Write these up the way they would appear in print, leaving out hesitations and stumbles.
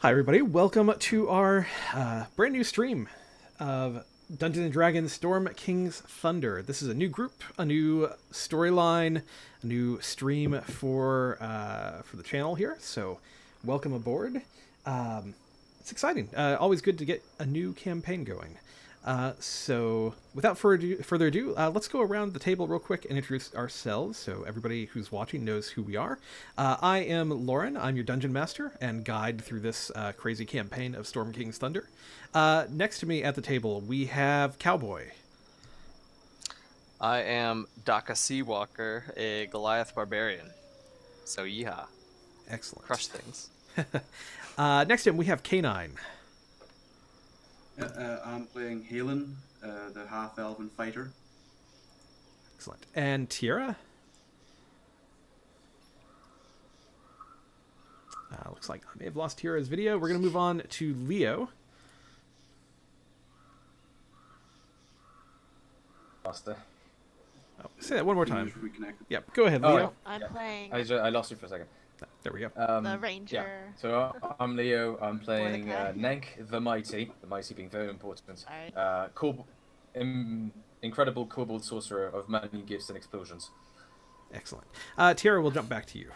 Hi everybody, welcome to our brand new stream of Dungeons & Dragons Storm King's Thunder. This is a new group, a new storyline, a new stream for the channel here, so welcome aboard. It's exciting, always good to get a new campaign going. So without further ado, let's go around the table real quick and introduce ourselves so everybody who's watching knows who we are. I am Lauren. I'm your dungeon master and guide through this crazy campaign of Storm King's Thunder. Next to me at the table, we have Cowboy. I am Daka Seawalker, a Goliath barbarian. So yeehaw. Excellent. Crush things. Next to him, we have K9. I'm playing Halen, the half-elven fighter. Excellent. And Tierra? Looks like I may have lost Tierra's video. We're going to move on to Leo. Lost it. Oh, say that one more time. Reconnected. Yep, go ahead, Leo. I'm playing I lost you for a second. There we go. the ranger. Yeah. So I'm Leo. I'm playing Mordecai. Nenk the Mighty being very important. Alright. Incredible kobold sorcerer of many gifts and explosions. Excellent. Tierra, we'll jump back to you.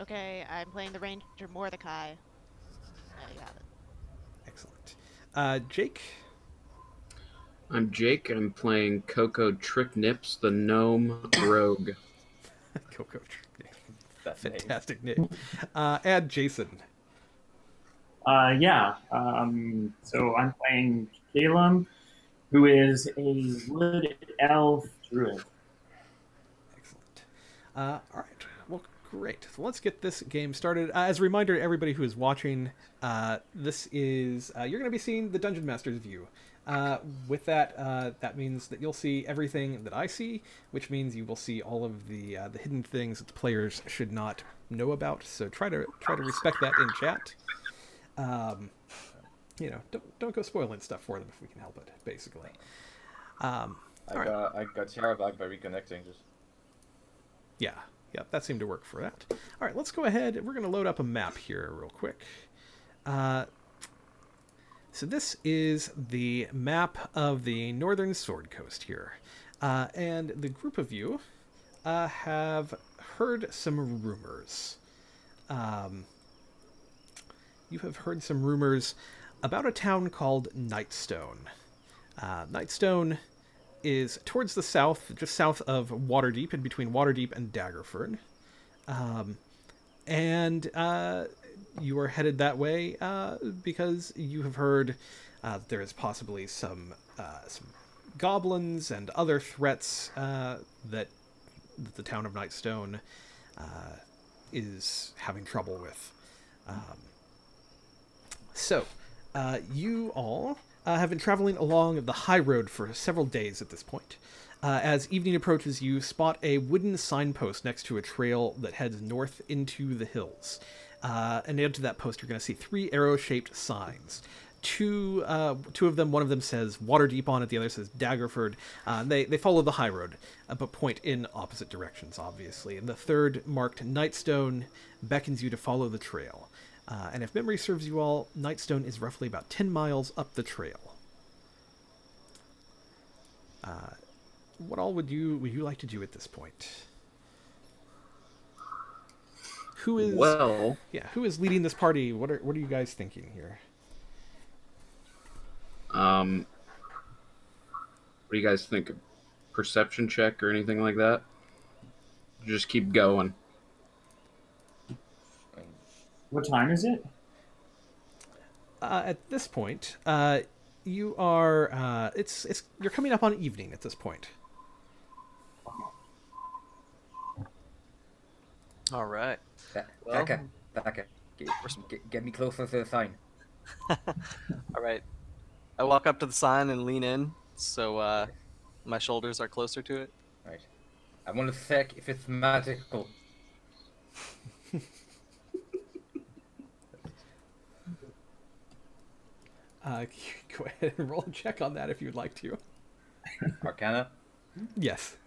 Okay, I'm playing the ranger Mordecai. There you have it. Excellent. Jake? I'm Jake. I'm playing Coco Trick Nips, the gnome rogue. Coco. That Fantastic name. And Jason. So I'm playing Calum, who is a wood elf druid. Excellent. All right. Well, great. So let's get this game started. As a reminder to everybody who is watching, this is you're going to be seeing the Dungeon Master's view. With that, that means that you'll see everything that I see, which means you will see all of the hidden things that the players should not know about. So try to respect that in chat. You know, don't go spoiling stuff for them if we can help it. Basically. I got Tiara back by reconnecting. Yeah, that seemed to work for that. All right, let's go ahead. We're going to load up a map here real quick. So this is the map of the northern Sword Coast here. And the group of you have heard some rumors. You have heard some rumors about a town called Nightstone. Nightstone is towards the south, just south of Waterdeep, in between Waterdeep and Daggerford. You are headed that way because you have heard there is possibly some goblins and other threats that the town of Nightstone is having trouble with. So you all have been traveling along the high road for several days at this point. As evening approaches, you spot a wooden signpost next to a trail that heads north into the hills. And near to that post, you're going to see 3 arrow-shaped signs. Two of them, one of them says Waterdeep on it, the other says Daggerford. They follow the high road, but point in opposite directions, obviously. And the third, marked Nightstone, beckons you to follow the trail. And if memory serves you all, Nightstone is roughly about 10 miles up the trail. What all would you like to do at this point? Who is who is leading this party? What are you guys thinking here? What do you guys think? A perception check or anything like that? Just keep going. What time is it? At this point, you are you're coming up on evening at this point. All right. Daka, get me closer to the sign. All right. I walk up to the sign and lean in, so my shoulders are closer to it. Right. I want to check if it's magical. Go ahead and roll a check on that if you'd like to. Arcana? Yes.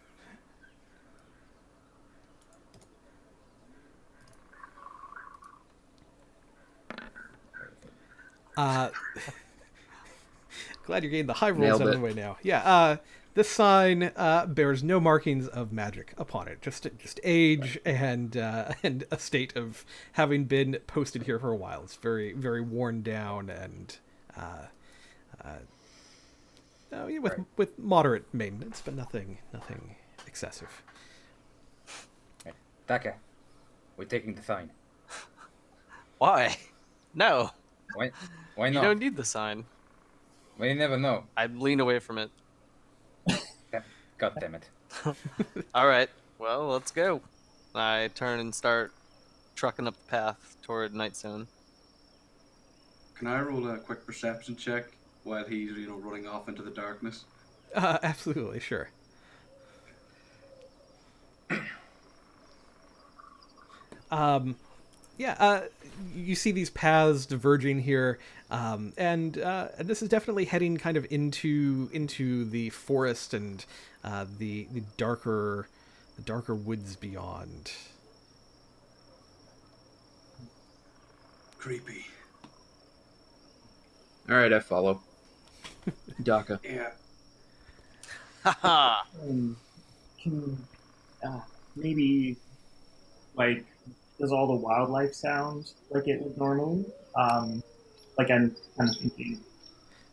Glad you're getting the high rolls Nailed out of it. the way now. Yeah, this sign bears no markings of magic upon it. Just age and a state of having been posted here for a while. It's very, very worn down and with moderate maintenance, but nothing excessive. Daka, we're taking the sign. Why? No, Why you not? don't need the sign. Well, you never know. I'd lean away from it. God damn it. All right, well, let's go. I turn and start trucking up the path toward Nightstone. Can I roll a quick perception check while he's, running off into the darkness? Absolutely, sure. You see these paths diverging here, and this is definitely heading kind of into the forest and the darker woods beyond. Creepy. All right, I follow. Daka. Yeah. Haha! Can maybe like does all the wildlife sound like it would normally? Like I'm kind of thinking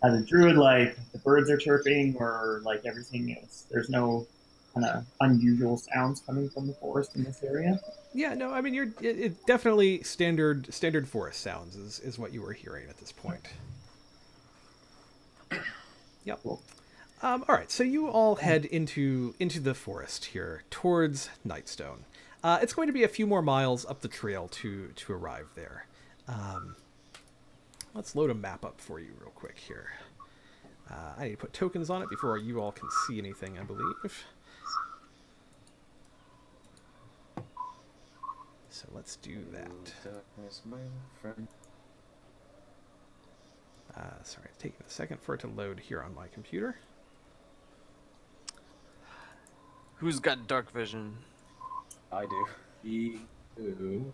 as a druid, like the birds are chirping or like everything is. There's no kind of unusual sounds coming from the forest in this area. Yeah, no, I mean it definitely standard forest sounds is what you were hearing at this point. Yep. Cool. All right, so you all head into the forest here towards Nightstone. It's going to be a few more miles up the trail to arrive there. Let's load a map up for you real quick here. I need to put tokens on it before you all can see anything, I believe. So let's do that. Darkness, my friend. Sorry, it's taking a second for it to load here on my computer. Who's got dark vision? I do. He. Ooh.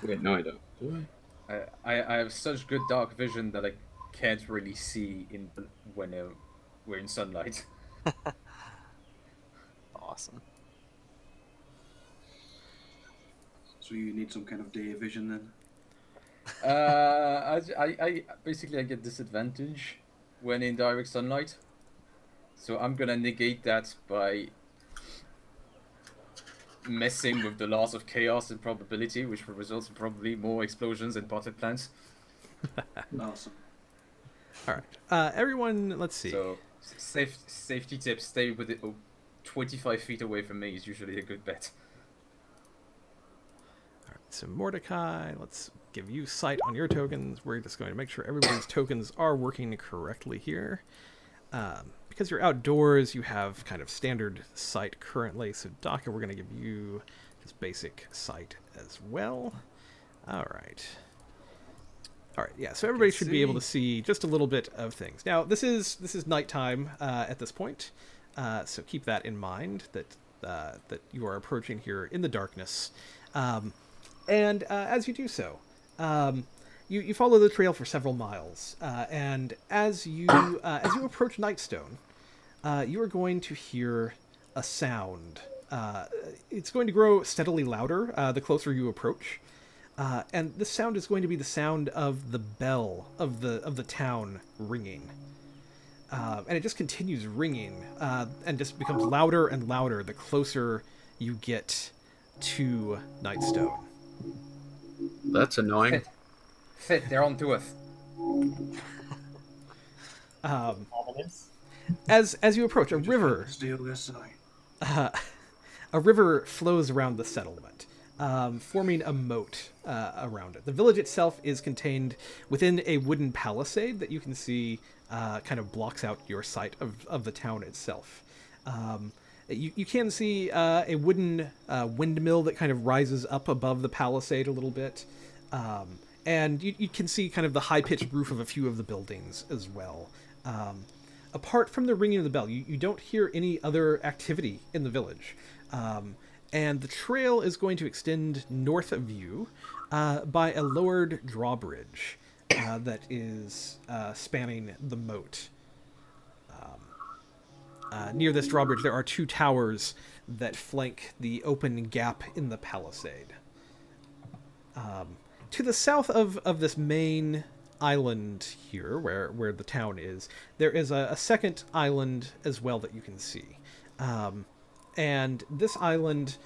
Wait, no, I don't. Do I have such good dark vision that I can't really see when we're in sunlight. Awesome. So you need some kind of day vision then? I basically I get disadvantage when in direct sunlight, so I'm gonna negate that by messing with the laws of chaos and probability, which will result in probably more explosions and potted plants. Awesome. All right, everyone, let's see. So safety tips: stay with it. 25 feet away from me is usually a good bet. All right, so Mordecai, let's give you sight on your tokens. We're just going to make sure everybody's tokens are working correctly here. Because you're outdoors, you have kind of standard sight currently. So Daka, we're going to give you just basic sight as well. All right. Yeah. So everybody should be able to see just a little bit of things. Now, this is nighttime at this point, so keep that in mind that you are approaching here in the darkness. And as you do so, you follow the trail for several miles, and as you approach Nightstone, you are going to hear a sound. It's going to grow steadily louder the closer you approach, and this sound is going to be the sound of the bell of the town ringing, and it just continues ringing, and just becomes louder and louder the closer you get to Nightstone. That's annoying. Fit, they're on to us. Ominous. As you approach, a river Steal this sign. a river flows around the settlement, forming a moat around it. The village itself is contained within a wooden palisade that you can see kind of blocks out your sight of the town itself. You can see a wooden windmill that kind of rises up above the palisade a little bit. And you can see kind of the high-pitched roof of a few of the buildings as well. Apart from the ringing of the bell, you don't hear any other activity in the village. And the trail is going to extend north of you by a lowered drawbridge. that is spanning the moat. Near this drawbridge, there are 2 towers that flank the open gap in the palisade. To the south of this main island here, where the town is, there is a second island as well that you can see. And this island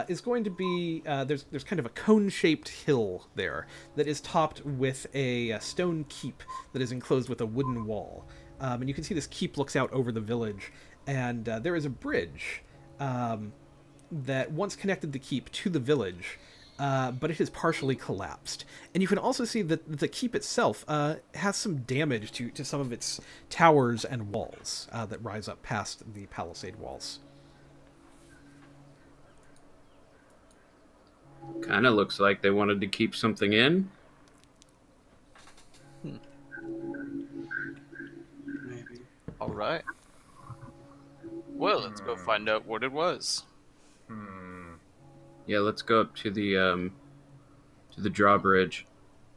is going to be... there's kind of a cone-shaped hill there that is topped with a stone keep that is enclosed with a wooden wall. And you can see this keep looks out over the village, and there is a bridge that once connected the keep to the village, but it has partially collapsed. And you can also see that the keep itself has some damage to some of its towers and walls that rise up past the palisade walls. Kind of looks like they wanted to keep something in. Maybe. All right. Well, let's go find out what it was. Yeah, let's go up to the drawbridge.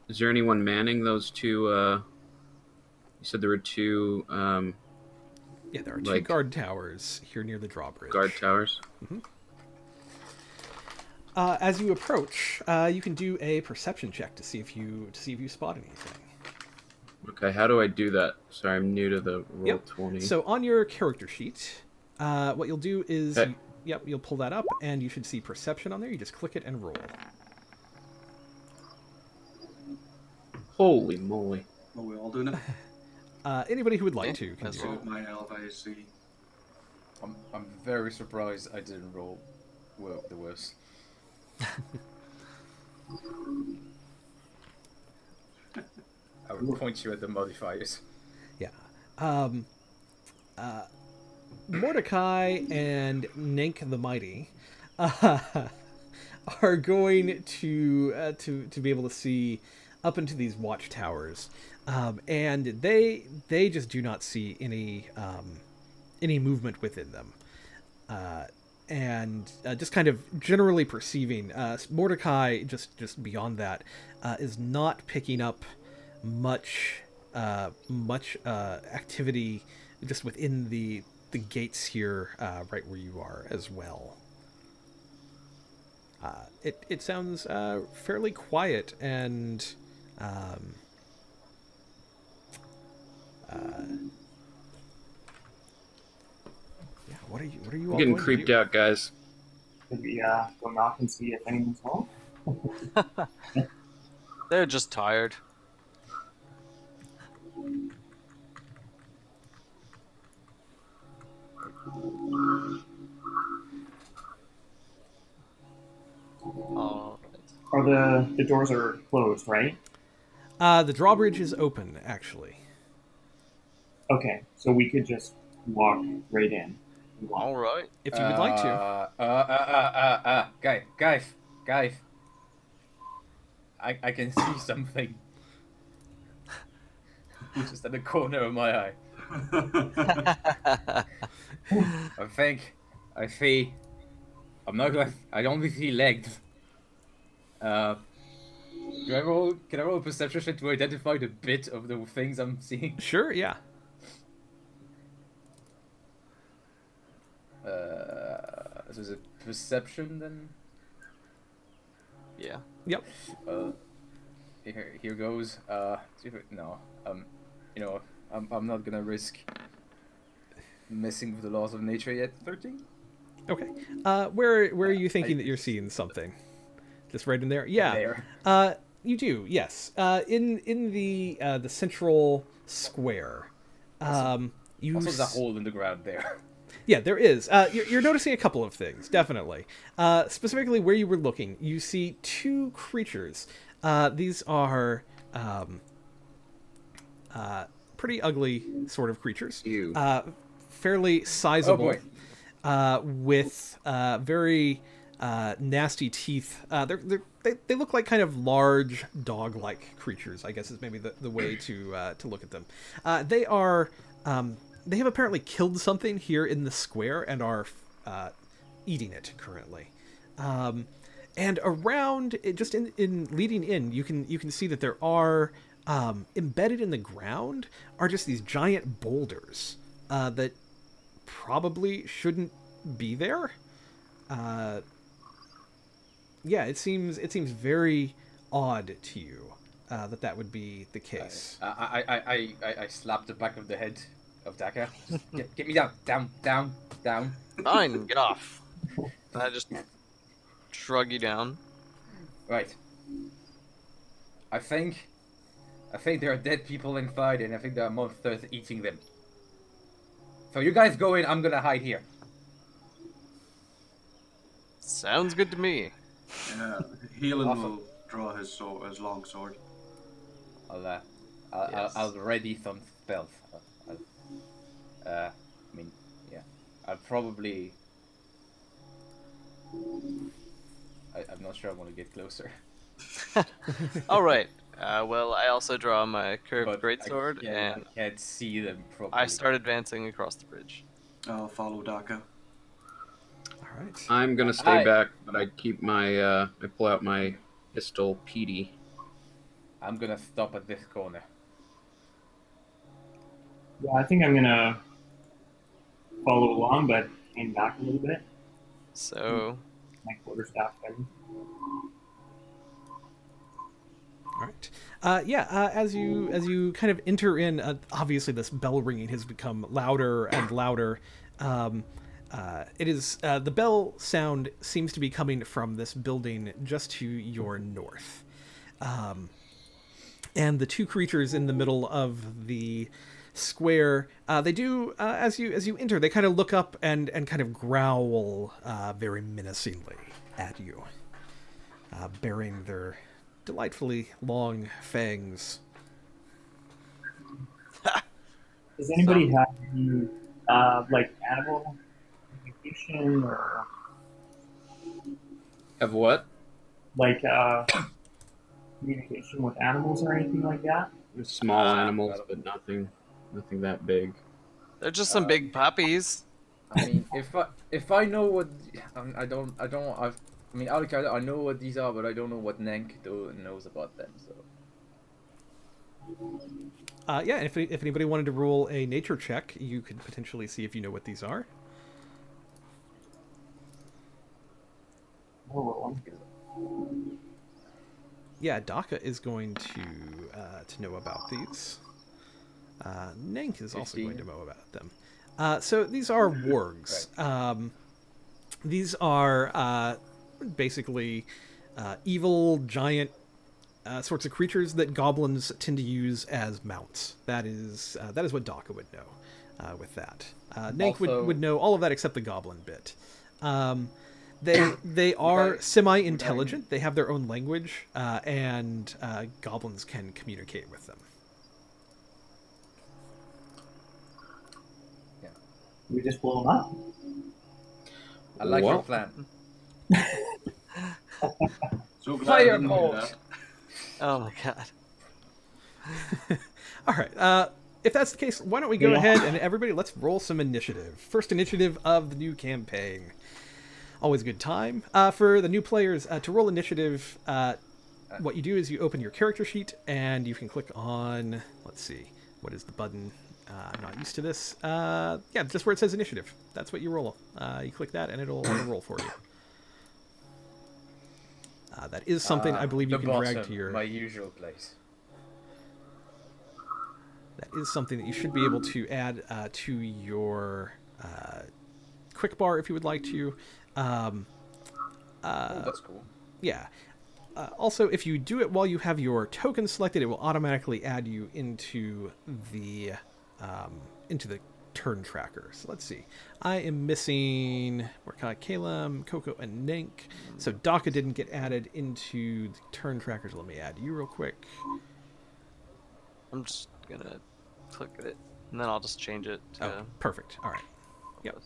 Is there anyone manning those 2? You said there were 2. Yeah, there are 2 guard towers here near the drawbridge. Guard towers. Mm-hmm. As you approach, you can do a perception check to see if you spot anything. Okay, how do I do that? Sorry, I'm new to the roll 20. So on your character sheet, what you'll do is, Okay. you'll pull that up, and you should see perception on there. You just click it and roll. Holy moly! Are we all doing it? Anybody who would like to can Let's do So it. with my elf, I see. I'm very surprised I didn't roll well the worst. I would point you at the modifiers. Yeah. Mordecai and Nank the Mighty are going to be able to see up into these watchtowers, and they just do not see any movement within them. And just kind of generally perceiving, Mordecai, just beyond that, is not picking up much activity just within the gates here, right where you are as well. It sounds fairly quiet and yeah. What are you I'm all getting going to creeped do? out, guys. Should we go knock and see if anyone's home? They're just tired. All right. Or the doors are closed, right? The drawbridge is open, actually. Okay, so we could just walk right in. All right. If you would like to. Guys. I can see something. Just at the corner of my eye. I see. I only see legs. Can I roll a perception check to identify the bit of the things I'm seeing? Sure, yeah. So is it perception then? Yeah. Yep. Here goes. No. I'm not gonna risk messing with the laws of nature yet. 13. Okay. Where are you thinking that you're seeing something? Just right in there? Yeah. There. You do, yes. In the central square. You Also, there's a hole in the ground there. Yeah, there is. You're noticing a couple of things, definitely. Specifically, where you were looking, you see 2 creatures. These are pretty ugly sort of creatures. Ew. Fairly sizable, Oh, with very nasty teeth. They look like kind of large dog-like creatures, I guess is maybe the way to look at them. They are... they have apparently killed something here in the square and are eating it currently. And around, just in leading in, you can see that there are embedded in the ground are just these giant boulders that probably shouldn't be there. Yeah, it seems very odd to you that would be the case. I slapped the back of the head of Daka. Just get me down. Fine, get off. And I just shrug you down. Right. I think there are dead people inside, and I think there are monsters eating them. So you guys go in. I'm gonna hide here. Sounds good to me. Healing Awesome. will draw his sword, his long sword. I'll ready some spells. I mean, yeah. I'll probably. I'm not sure I want to get closer. All right. Well, I also draw my curved But greatsword, and I can't see them properly. I start advancing across the bridge. I'll follow Daka. All right. I'm gonna stay Hi. back, but I keep my I pull out my pistol, PD. I'm gonna stop at this corner. Yeah, I think I'm gonna follow along, but hang back a little bit. So, My quarterstaff ready. All right. As you kind of enter in, obviously this bell ringing has become louder and louder. It is the bell sound seems to be coming from this building just to your north, and the two creatures in the middle of the square. They do as you enter. They kind of look up and kind of growl very menacingly at you, bearing their delightfully long fangs. Does anybody have any like animal communication or Have what? like communication with animals or anything like that? Small animals, but nothing that big. they're just some big puppies. I mean, if I know what I mean, I know what these are, but I don't know what Nank knows about them. So Yeah, if anybody wanted to roll a nature check, you could potentially see if you know what these are. Oh, Yeah, Daka is going to know about these. Nank is also 15. going to know about them. So these are wargs. These are basically evil giant sorts of creatures that goblins tend to use as mounts. That is what Daka would know with that. Nank Also- would know all of that except the goblin bit. They are semi-intelligent. They have their own language, and goblins can communicate with them. we just blow them up. I like your Well. plan. So glad I didn't do Firebolt. that. Oh my god. All right. If that's the case, why don't we go ahead and everybody, let's roll some initiative. First initiative of the new campaign. Always a good time. For the new players, to roll initiative, what you do is you open your character sheet and you can click on, let's see, what is the button? I'm not used to this. Yeah, just where it says initiative. That's what you roll. You click that and it'll roll for you. That is something I believe you The can drag bottom, to your... my usual place. That is something that you should be able to add to your quick bar if you would like to. Oh, that's cool. Yeah. Also, if you do it while you have your token selected, it will automatically add you into the turn tracker. So let's see. I am missing Kalem, Coco, and Nank. So Daka didn't get added into the turn trackers. Let me add you real quick. I'm just gonna click it, and then I'll just change it to... Oh, perfect. All right. Yep.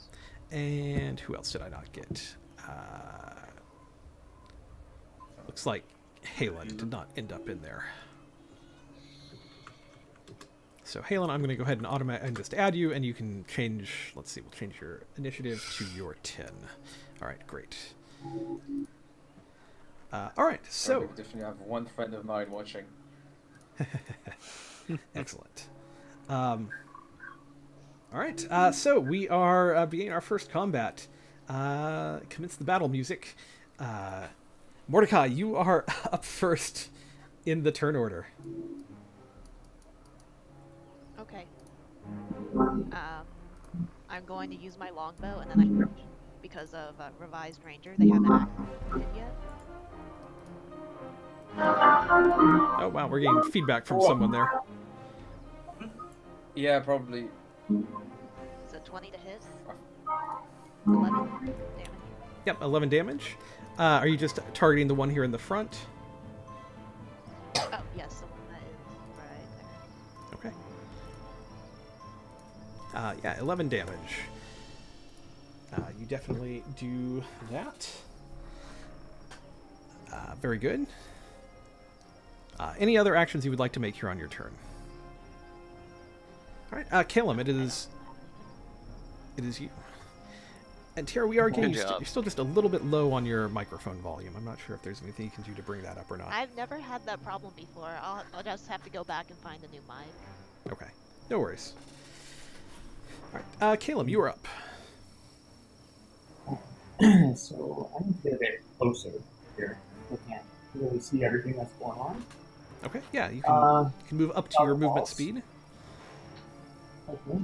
And who else did I not get? Looks like Halen did not end up in there. So Halen, I'm going to go ahead and just add you, and you can change. Let's see, we'll change your initiative to your 10. All right, great. All right, so I definitely have one friend of mine watching. Excellent. All right, so we are beginning our first combat. Commence the battle music. Mordecai, you are up first in the turn order. Okay. I'm going to use my longbow, and then because of revised ranger, they haven't acted yet. Oh wow, we're getting feedback from someone there. Yeah, probably. So 20 to hit. 11 damage. Yep, 11 damage. Are you just targeting the one here in the front? Oh, yes, the one that is right there. Okay. Yeah, 11 damage. You definitely do that. Very good. Any other actions you would like to make here on your turn? All right, Calum, it is you. And Tara, we are getting you're still just a little bit low on your microphone volume. I'm not sure if there's anything you can do to bring that up or not. I've never had that problem before. I'll just have to go back and find a new mic. Okay, no worries. All right, Calum, you are up. So I need to get a bit closer here. I can't really see everything that's going on. Okay, yeah, you can move up to your movement speed. Okay.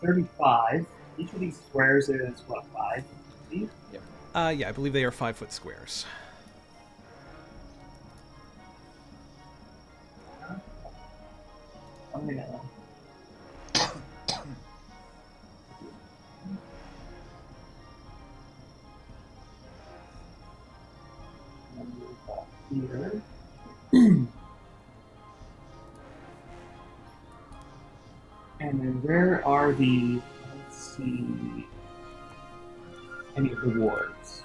35. Each of these squares is, what, 5 feet? Yep. Yeah, I believe they are 5-foot squares. I'm gonna... here. And then where are the, let's see, any of the wards?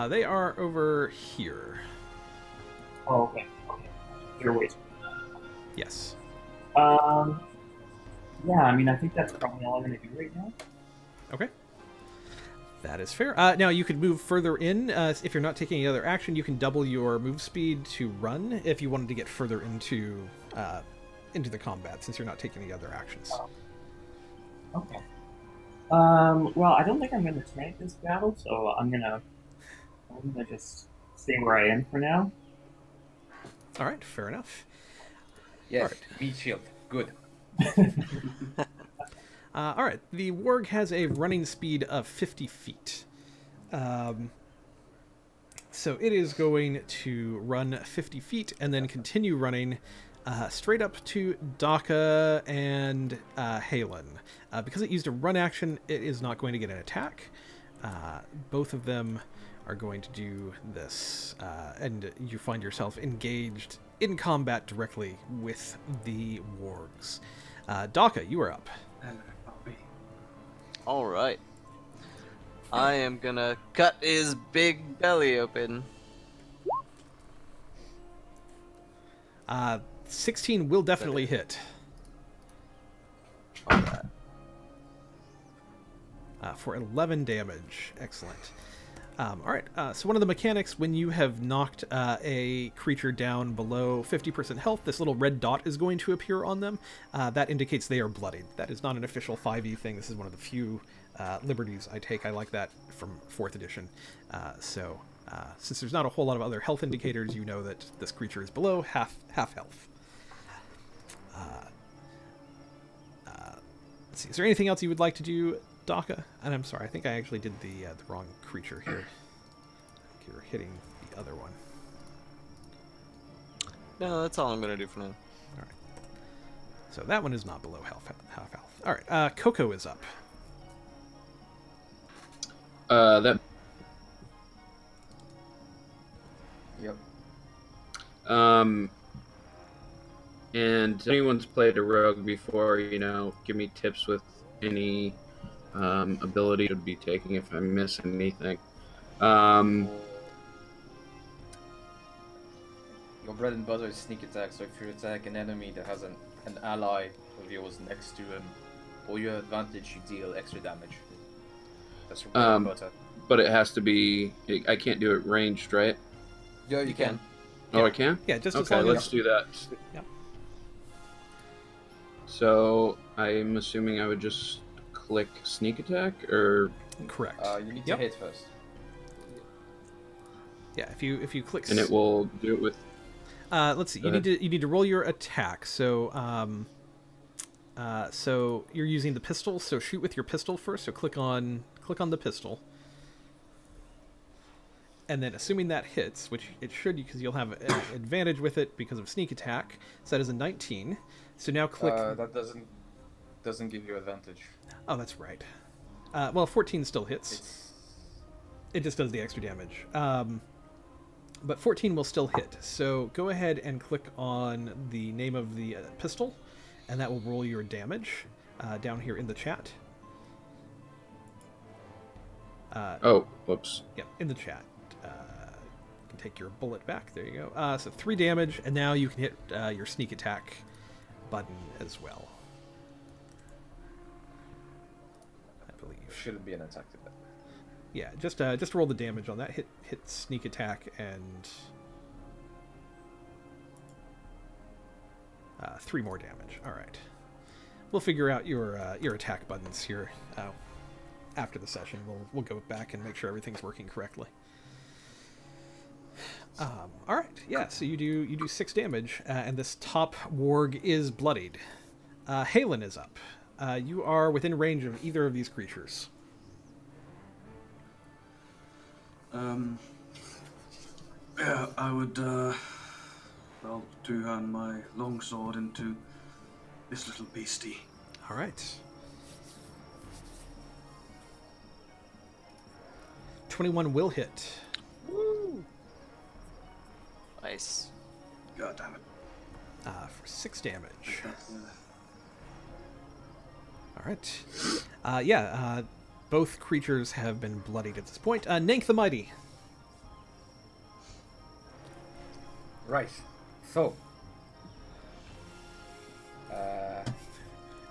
They are over here. Oh, okay. Your ways. Yes. Yeah, I mean, I think that's probably all I'm going to do right now. Okay. That is fair. Now, you could move further in. If you're not taking any other action, you can double your move speed to run if you wanted to get further into the combat, since you're not taking any other actions. Okay. Well, I don't think I'm going to tank this battle, so I'm gonna just stay where I am for now. All right, fair enough. Yes, All right. meat shield. Good. All right, the warg has a running speed of 50 feet. So it is going to run 50 feet and then continue running straight up to Daka and Halen. Because it used a run action, it is not going to get an attack. Both of them are going to do this, and you find yourself engaged in combat directly with the wargs. Daka, you are up. All right. I am gonna cut his big belly open. 16 will definitely hit. All right. For 11 damage. Excellent. All right, so one of the mechanics, when you have knocked a creature down below 50% health, this little red dot is going to appear on them. That indicates they are bloodied. That is not an official 5e thing. This is one of the few liberties I take. I like that from 4th edition. So since there's not a whole lot of other health indicators, you know that this creature is below half health. Let's see, is there anything else you would like to do, Daka? And I'm sorry, I think I actually did the wrong creature here. I think you're hitting the other one. No, that's all I'm gonna do for now. All right. So that one is not below half health. All right. Coco is up. That. Yep. And if anyone's played a rogue before, give me tips with any ability to be taking if I miss anything. Your bread and butter is sneak attack, so if you attack an enemy that has an ally of yours next to him, or your advantage, you deal extra damage. That's your bread and butter. But it has to be... I can't do it ranged, right? Yeah, you can. Oh, I can? Yeah, just as Okay, long let's as... do that. Yep. So, I'm assuming I would just click sneak attack, or... Correct. You need to Yep. hit first. Yeah, if you click... And it will do it with... let's see. Go You need to roll your attack. So so you're using the pistol. So shoot with your pistol first. So click on the pistol, and then assuming that hits, which it should, because you'll have an advantage with it because of sneak attack. So that is a 19. So now click. That doesn't give you advantage. Oh, that's right. Well, 14 still hits. It's... It just does the extra damage. But 14 will still hit. So go ahead and click on the name of the pistol, and that will roll your damage down here in the chat. Oh, whoops. Yeah, in the chat. You can take your bullet back. There you go. So 3 damage, and now you can hit your sneak attack button as well. I believe. Shouldn't be an attack to that. Yeah, just roll the damage on that. Hit sneak attack and 3 more damage. All right, we'll figure out your attack buttons here after the session. We'll go back and make sure everything's working correctly. All right, yeah. So you do 6 damage, and this top warg is bloodied. Halen is up. You are within range of either of these creatures. Yeah, I would, well, two-hand my longsword into this little beastie. All right. 21 will hit. Woo! Nice. God damn it. For 6 damage. Yeah. All right. Both creatures have been bloodied at this point. Nank the Mighty. Right. So.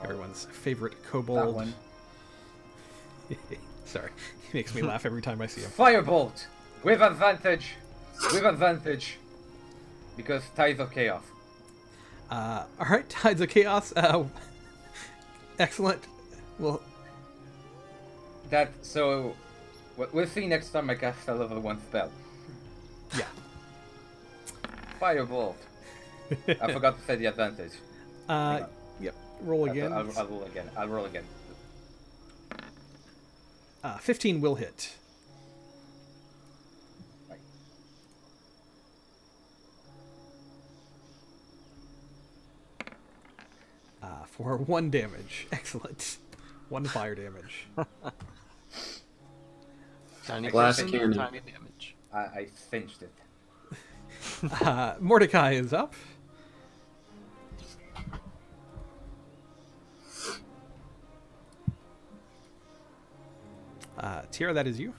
Everyone's favorite That kobold. one. Sorry. He makes me laugh every time I see him. Firebolt! With advantage! With advantage! Because Tides of Chaos. All right. Tides of Chaos. Excellent. Well, We'll see next time I cast a level 1 spell. yeah. Firebolt. I forgot to say the advantage. Yep. Roll again. I'll roll again. I'll roll again. 15 will hit. Right. For 1 damage. Excellent. 1 fire damage. Tiny Glass person, cannon. tiny damage. I cinched it. Mordecai is up. Tiara, that is you.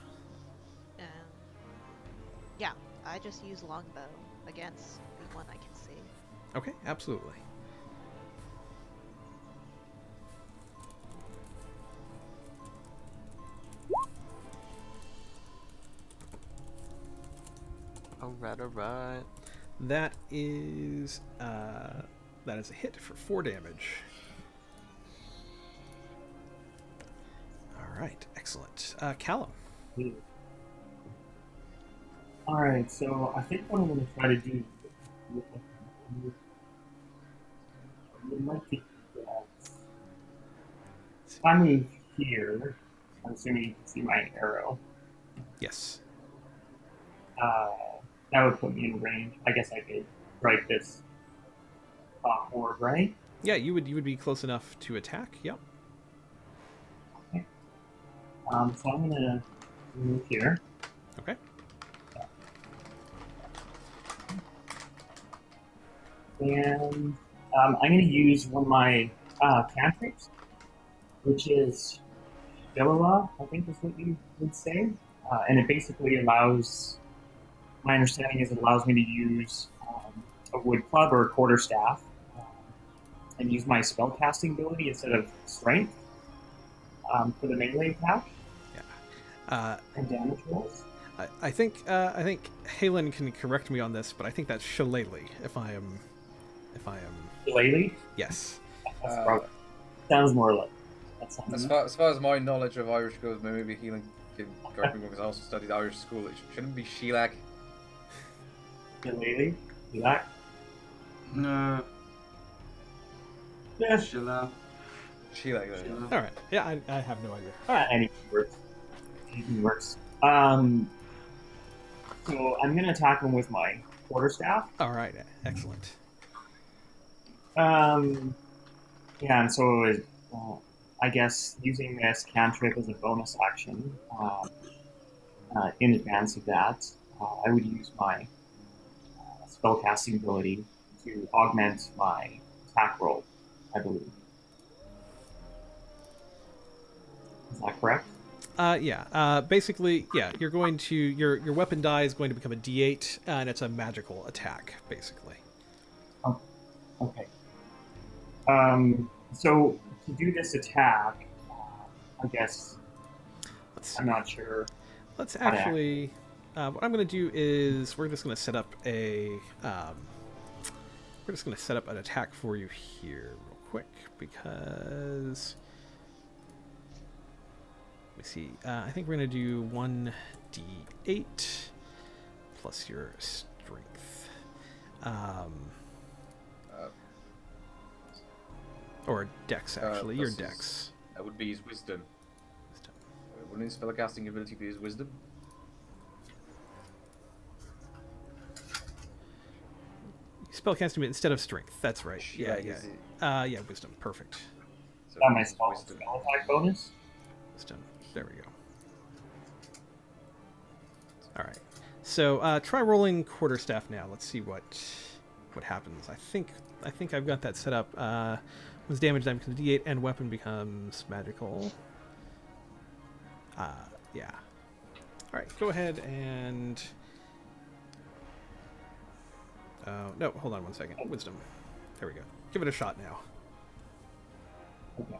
Yeah, I just use longbow against the one I can see. Okay, absolutely. Alright. That is a hit for 4 damage. All right, excellent. Callum. Alright, so I think what I'm going to try to do would like to if I move here, I'm assuming you can see my arrow. Yes. That would put me in range. I guess I could strike this horde, right? Yeah, you would be close enough to attack. Yep. Okay. So I'm gonna move here. Okay. And I'm going to use one of my cantrips, which is Philila, I think is what you would say. And it basically allows, my understanding is it allows me to use a wood club or a quarterstaff and use my spellcasting ability instead of strength for the melee attack Yeah. and damage rolls. I think Halen can correct me on this, but I think that's shillelagh. If I am, Lady? yes. That's probably, sounds more like that sounds. As far as my knowledge of Irish goes, maybe Healing can correct me because I also studied Irish school. It shouldn't be Shelag. Lady? You like? No. Yeah. Sheila. Shelag. Yeah. Sheila. All right. Yeah, I have no idea. Anything works. Anything works. So I'm gonna attack him with my quarterstaff. All right. Excellent. Yeah, and so I guess using this cantrip as a bonus action, in advance of that, I would use my spellcasting ability to augment my attack roll, I believe. Is that correct? Yeah. Basically, yeah. You're going to your weapon die is going to become a D8, and it's a magical attack, basically. Oh, okay. So to do this attack, I guess I'm not sure. Let's actually. What I'm going to do is we're just going to set up a. We're just going to set up an attack for you here, real quick, because. Let me see. I think we're going to do 1d8 plus your strength. Or dex, actually. Your dex. That would be his wisdom. Wouldn't his spellcasting ability be his wisdom? Spellcasting instead of strength. That's right. Yeah. Yeah, wisdom. Perfect. So My spell attack bonus. Wisdom. There we go. All right. So try rolling quarterstaff now. Let's see what happens. I think I've got that set up. Once damage then becomes D8 and weapon becomes magical. Yeah. All right. Go ahead and. No, hold on one second. Wisdom. There we go. Give it a shot now. Okay.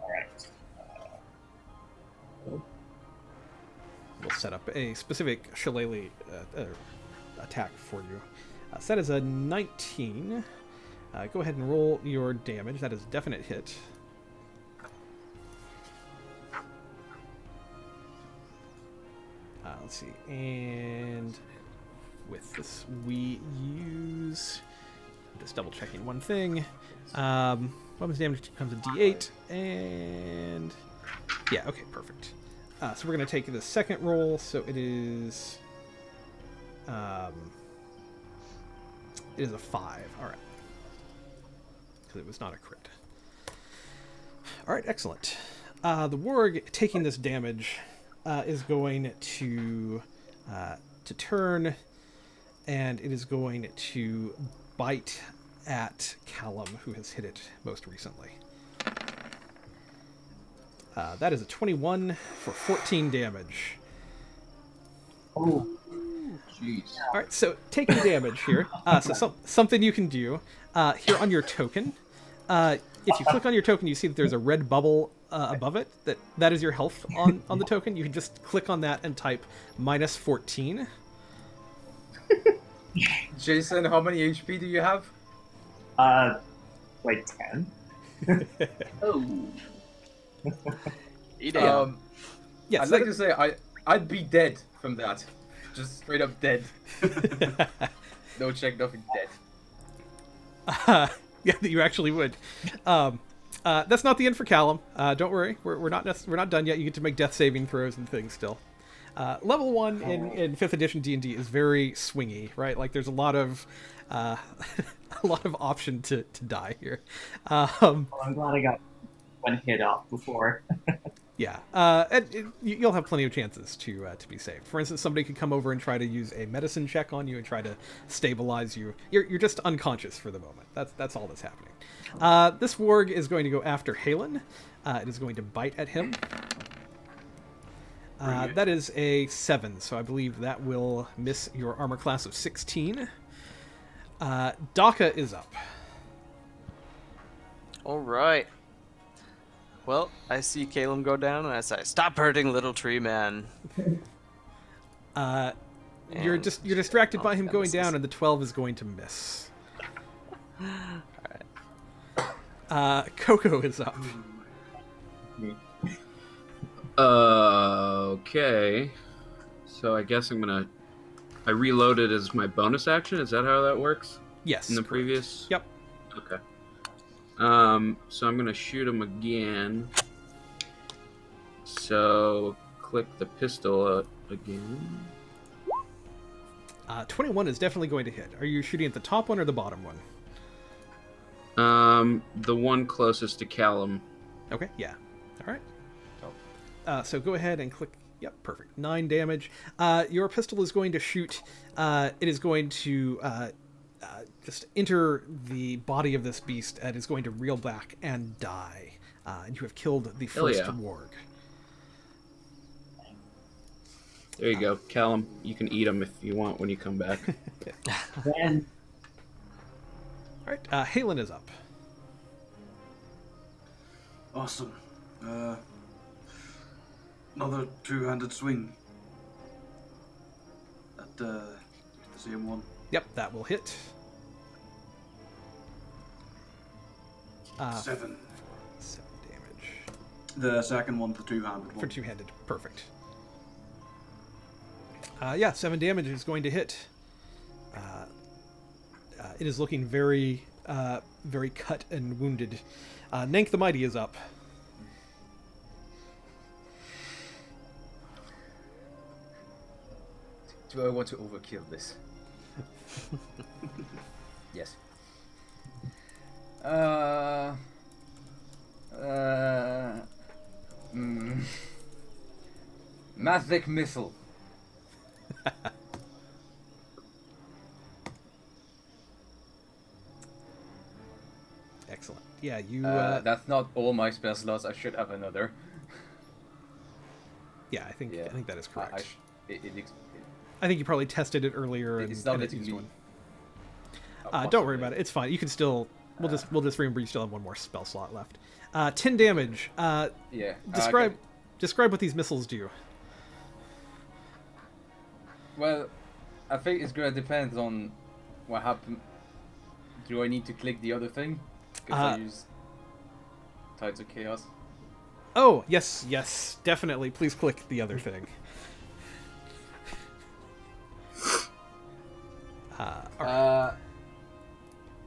All right. We'll set up a specific shillelagh attack for you. So that is a 19. Go ahead and roll your damage. That is a definite hit. Let's see. And with this, we use... I'm just double checking one thing. Weapons damage becomes a D8. And... yeah, okay, perfect. So we're going to take the second roll. So it is... it is a 5. All right. Because it was not a crit. All right, excellent. The warg taking this damage is going to turn, and it is going to bite at Callum, who has hit it most recently. That is a 21 for 14 damage. Oh. Jeez. All right, so take the damage here. Something you can do here on your token. If you click on your token, you see that there's a red bubble above it. That is your health on the token. You can just click on that and type -14. Jason, how many HP do you have? Like 10. Oh. Yeah. Yes, I'd like to say I'd be dead from that. Just straight up dead. No check, nothing, dead. yeah, you actually would. That's not the end for Callum. Don't worry, we're not done yet. You get to make death saving throws and things still. Level 1 in 5th edition D&D is very swingy, right? Like there's a lot of option to die here. Well, I'm glad I got one hit off before. Yeah, you'll have plenty of chances to be saved. For instance, somebody could come over and try to use a medicine check on you and try to stabilize you. You're just unconscious for the moment. That's all that's happening. This warg is going to go after Halen. It is going to bite at him. That is a 7, so I believe that will miss your armor class of 16. Daka is up. All right. Well, I see Caleb go down, and I say, "Stop hurting, little tree man." You're And you're distracted by him that going misses. down, and the 12 is going to miss. Coco is up. Okay. So I guess I reloaded as my bonus action. Is that how that works? Yes. In the correct. previous? Yep. Okay. So I'm gonna shoot him again. So click the pistol again. 21 is definitely going to hit. Are you shooting at the top one or the bottom one? The one closest to Callum. Okay, yeah. All right. So go ahead and click. Yep, perfect. 9 damage. Your pistol is going to shoot. It is going to just enter the body of this beast and is going to reel back and die. And you have killed the Hell first yeah. warg. There you go, Callum. You can eat him if you want when you come back. Then All right, Halen is up. Awesome. Another two-handed swing. At the same one. Yep, that will hit. 7. 7 damage The second one, the two-handed one. for two-handed. Perfect. Yeah, 7 damage is going to hit. It is looking very, very cut and wounded. Nank the Mighty is up. Do I want to overkill this? Yes. Mathic missile. Excellent. Yeah, you. That's not all my spell slots. I should have another. Yeah, I think that is correct. I I think you probably tested it earlier and, it's not and letting used me. one. Oh, Don't worry about it. It's fine. You can still. We'll just remember you still have one more spell slot left. 10 damage. Yeah. Describe what these missiles do. Well, I think it's gonna depend on what happened. Do I need to click the other thing? Because I use Tides of Chaos. Oh, yes, definitely. Please click the other thing. Alright.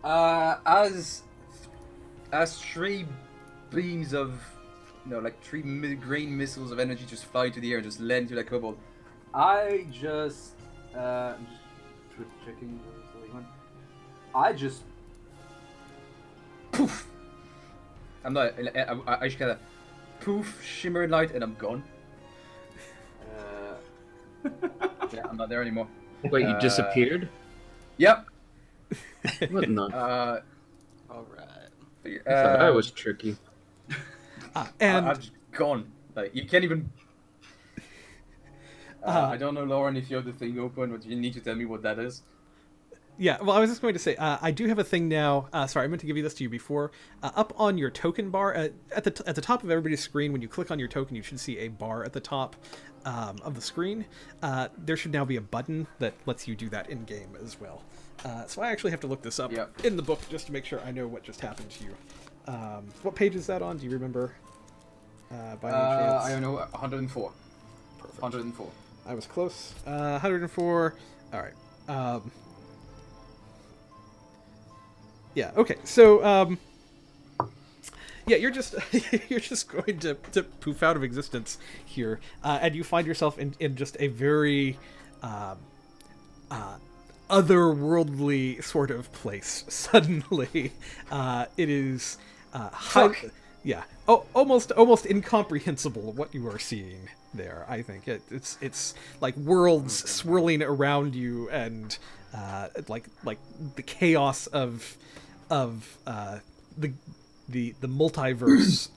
As 3 beams of, like 3 green missiles of energy just fly into the air and just land into that kobold, I just, I'm just checking the right one. I just poof. I'm not. I just kind of poof, shimmer and light, and I'm gone. Yeah, I'm not there anymore. Wait, you disappeared? Yep. What in the... All right. I thought I was tricky. And I'm just gone. Like, you can't even. I don't know, Lauren, if you have the thing open, but you need to tell me what that is. yeah, well, I was just going to say, I do have a thing now. Sorry, I meant to give you this to you before. Up on your token bar, at the top of everybody's screen, when you click on your token, you should see a bar at the top of the screen. There should now be a button that lets you do that in game as well. So I actually have to look this up in the book just to make sure I know what just happened to you. What page is that on? Do you remember? By any chance? I don't know. 104. Perfect. 104. I was close. 104. All right. Yeah. Okay. So, yeah, you're just you're just going to poof out of existence here, and you find yourself in just a very otherworldly sort of place. Suddenly, it is yeah. Oh, almost incomprehensible what you are seeing there. I think it's like worlds swirling around you, and like the chaos of the multiverse.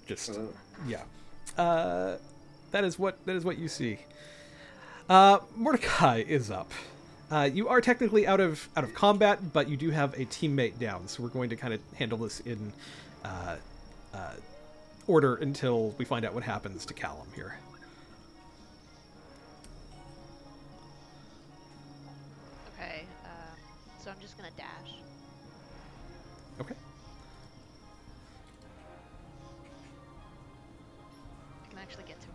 Just yeah. That is what you see. Mordecai is up. You are technically out of combat, but you do have a teammate down, so we're going to kind of handle this in order until we find out what happens to Callum here. Okay, so I'm just gonna dash. Okay. I can actually get to him.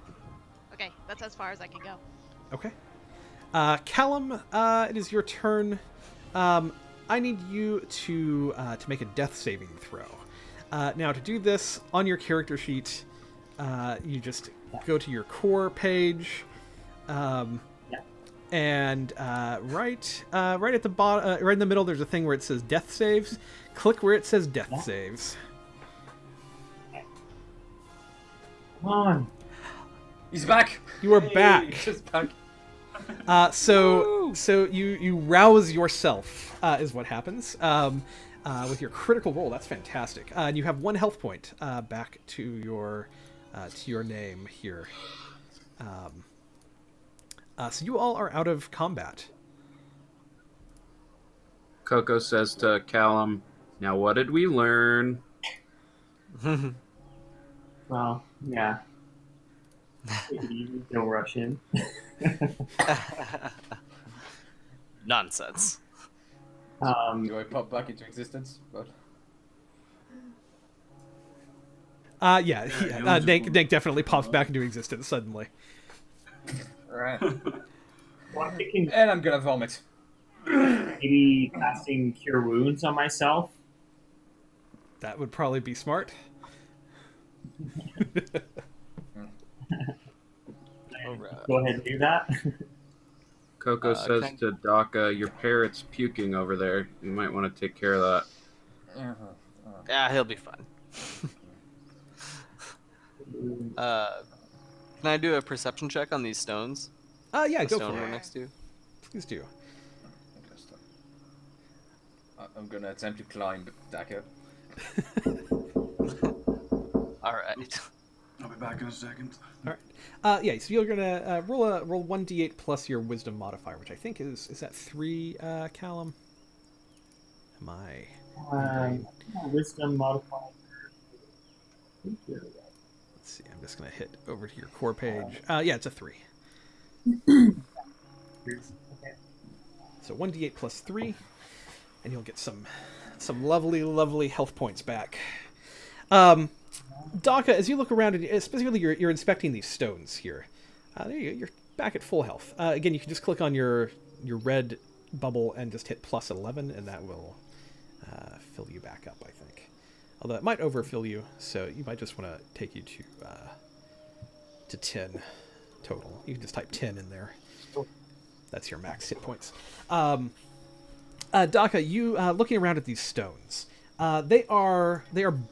Okay, that's as far as I can go. Okay. Callum, it is your turn. I need you to make a death saving throw. Now, to do this, on your character sheet, you just go to your core page, and right at the bottom, right in the middle, there's a thing where it says death saves. Click where it says death saves. Come on. He's back. You are Hey, back. He's back. So you rouse yourself is what happens with your critical roll. That's fantastic. And you have 1 health point back to your name here. So you all are out of combat. Coco says to Callum, "Now what did we learn?" Well, yeah. Take it easy, don't rush in. Nonsense. Do I pop back into existence? But... Nick definitely pops back into existence suddenly. Alright. Well, I'm thinking And I'm gonna vomit. maybe casting Cure Wounds on myself. That would probably be smart. Alright. Go ahead and do that. Coco says can I- to Daka, "Your parrot's puking over there. You might want to take care of that." Yeah, he'll be fine. Can I do a perception check on these stones? Yeah, The go stone for we're it. next to. Please do. I'm gonna attempt to climb Daka. All right. I'll be back in a second. Yeah, so you're gonna roll 1d8 plus your wisdom modifier, which I think is that 3, Callum? Am I? Wisdom modifier. Let's see. I'm just gonna hit over to your core page. Yeah, it's a 3. Okay. So 1d8 plus 3, and you'll get some lovely health points back. Daka, as you look around, and specifically you're inspecting these stones here. There you go. You're back at full health. Again, you can just click on your red bubble and just hit plus 11, and that will fill you back up, I think. Although it might overfill you, so you might just want to take you to 10 total. You can just type 10 in there. That's your max hit points. Daka, you looking around at these stones. They are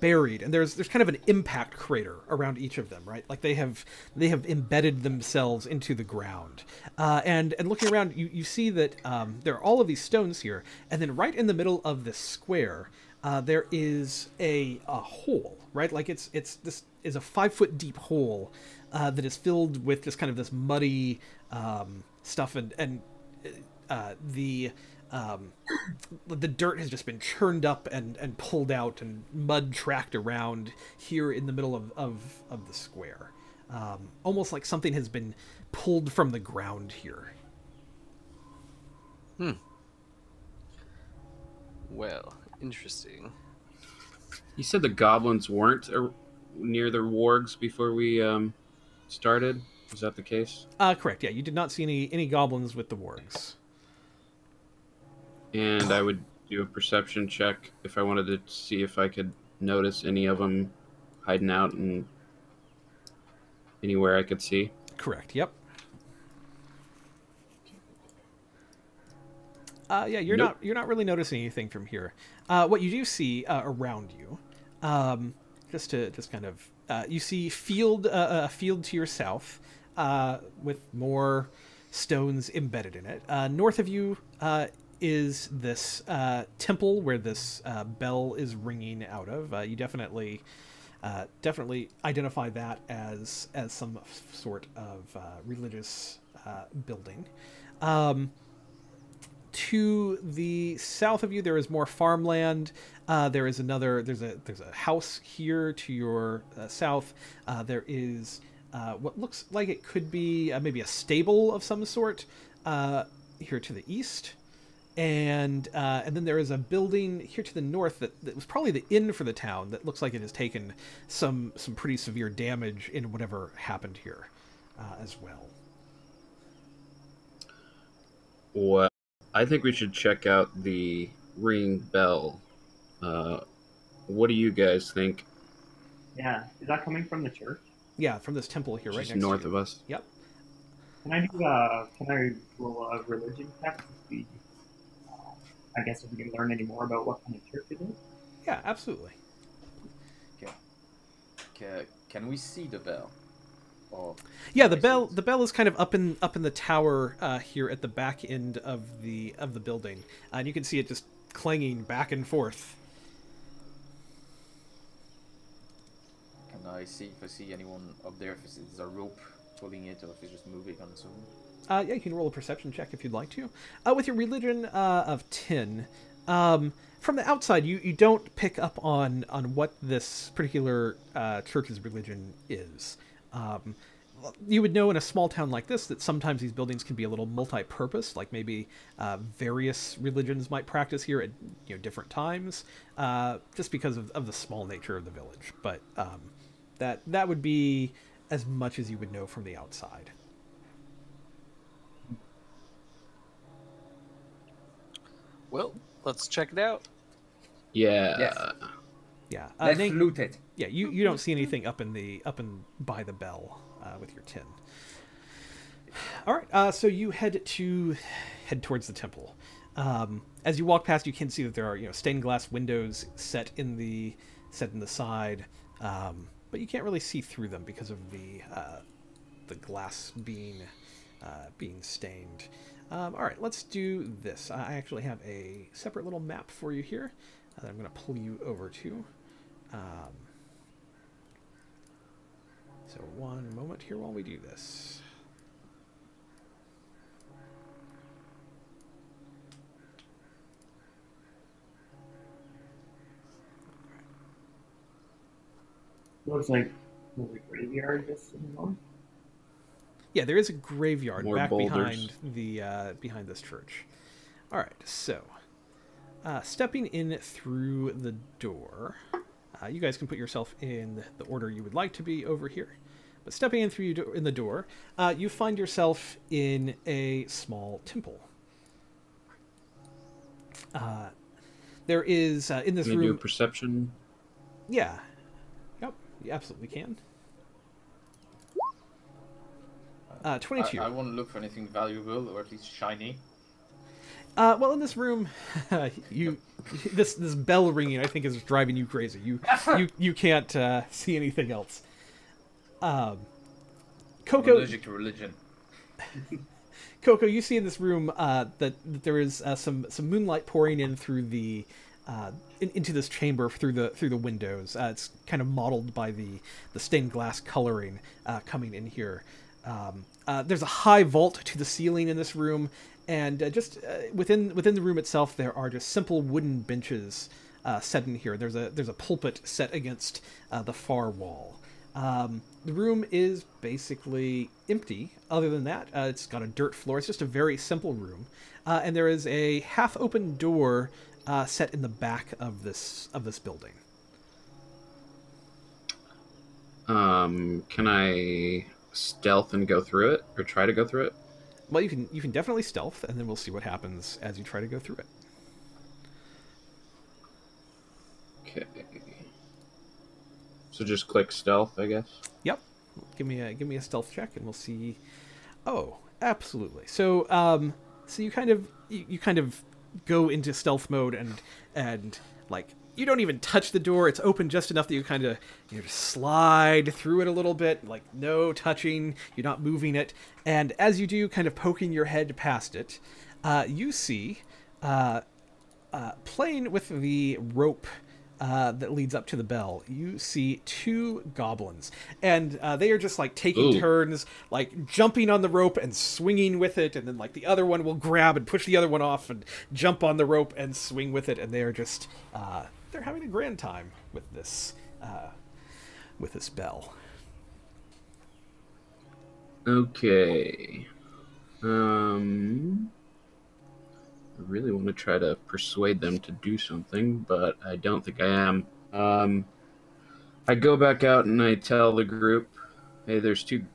buried, and there's kind of an impact crater around each of them, right? Like they have embedded themselves into the ground. And looking around, you see that there are all of these stones here, and then right in the middle of this square, there is a hole, right? Like this is a 5-foot deep hole that is filled with just kind of this muddy stuff, and the dirt has just been churned up and pulled out, and mud tracked around here in the middle of the square. Almost like something has been pulled from the ground here. Well, interesting. You said the goblins weren't near the wargs before we started. Is that the case? Correct. Yeah, you did not see any goblins with the wargs. And I would do a perception check if I wanted to see if I could notice any of them hiding out and anywhere I could see. Correct. Yep. Yeah, you're Nope. not really noticing anything from here. What you do see around you, just kind of, you see a field to your south with more stones embedded in it. North of you is this temple where this bell is ringing out of. You definitely identify that as some sort of religious building. to the south of you, there is more farmland. There's a house here to your south. There is what looks like it could be maybe a stable of some sort here to the east. And then there is a building here to the north that was probably the inn for the town that looks like it has taken some pretty severe damage in whatever happened here as well. Well, I think we should check out the ringing bell. What do you guys think? Yeah, is that coming from the church? Yeah, from this temple here, right Just next north to of you. us. Yep. Can I roll a religion check to see? I guess if we can learn any more about what kind of church it is. Yeah, absolutely. Can we see the bell? Or Yeah, the bell is kind of up in the tower here at the back end of the building, and you can see it just clanging back and forth. Can I see if I see anyone up there? If it's a rope pulling it, or if it's just moving on its own? Yeah, you can roll a perception check if you'd like to. With your religion of 10, from the outside, you don't pick up on what this particular church's religion is. You would know in a small town like this that sometimes these buildings can be a little multi-purpose, like maybe various religions might practice here at different times, just because of the small nature of the village. But that would be as much as you would know from the outside. Well, let's check it out. Yeah. Yes. Yeah. Let's Nate, loot it. yeah, you don't see anything up by the bell with your 10. All right, so you head towards the temple. As you walk past, you can see that there are stained glass windows set in the side, but you can't really see through them because of the glass being stained. All right, let's do this. I actually have a separate little map for you here that I'm going to pull you over to. So one moment here while we do this. Looks like there's a graveyard just in the north. Yeah, there is a graveyard More back boulders. behind this church. All right, so stepping in through the door, you guys can put yourself in the order you would like to be over here. But stepping in in the door, you find yourself in a small temple. There is in this Can you do a room. perception? Yeah, yep, you absolutely can. 22. I want to look for anything valuable, or at least shiny. Well, in this room, this bell ringing, I think, is driving you crazy. You can't see anything else. I'm Coco, allergic to religion. Coco, you see in this room that there is some moonlight pouring in through the into this chamber through the windows. It's kind of modeled by the stained glass coloring coming in here. There's a high vault to the ceiling in this room, and just within the room itself, there are just simple wooden benches set in here. There's a pulpit set against the far wall. The room is basically empty. Other than that, it's got a dirt floor. It's just a very simple room, and there is a half-open door set in the back of this building. Can I stealth and go through it, or try to go through it? Well, you can definitely stealth, and then we'll see what happens as you try to go through it. Okay. So just click stealth, I guess. Yep. Give me a stealth check, and we'll see. Oh, absolutely. So so you kind of go into stealth mode, and like you don't even touch the door. It's open just enough that you kind of just slide through it a little bit, like no touching. You're not moving it, and as you do, kind of poking your head past it, you see playing with the rope that leads up to the bell, you see 2 goblins, and they are just like taking Ooh. turns, like jumping on the rope and swinging with it, and then like the other one will grab and push the other one off and jump on the rope and swing with it, and they are just they're having a grand time with this bell. Okay. I really want to try to persuade them to do something, but I don't think I am. I go back out and I tell the group, hey, there's 2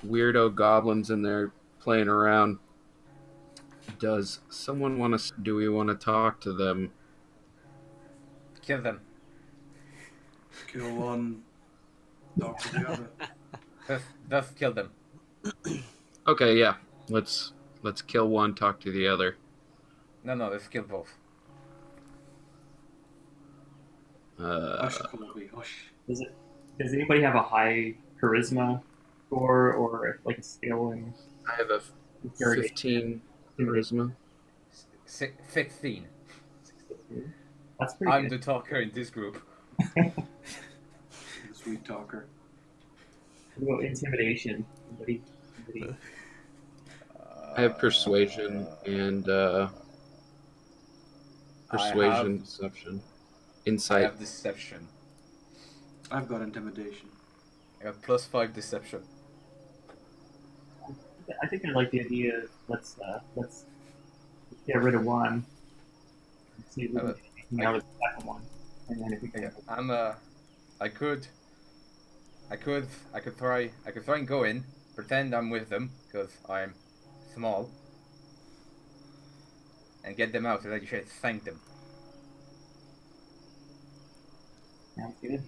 weirdo goblins in there playing around. Does someone want to, do we want to talk to them? Kill them. Kill one, talk to the other. Just kill them. Okay, yeah. Let's kill one, talk to the other. No, let's kill both. Hush, Colby, hush. Does anybody have a high charisma score or like a skill in I have a interrogation? 15 charisma. 16. That's pretty I'm good. the talker in this group. The sweet talker. What about intimidation? Anybody? I have persuasion and persuasion, deception, I insight. have deception. I've got intimidation. I got +5 deception. I think I like the idea of let's get rid of one and see if we can take out of the second one, and then if we can. I could try and go in, pretend I'm with them because I'm small, and get them out so that you should thank them. Sounds good.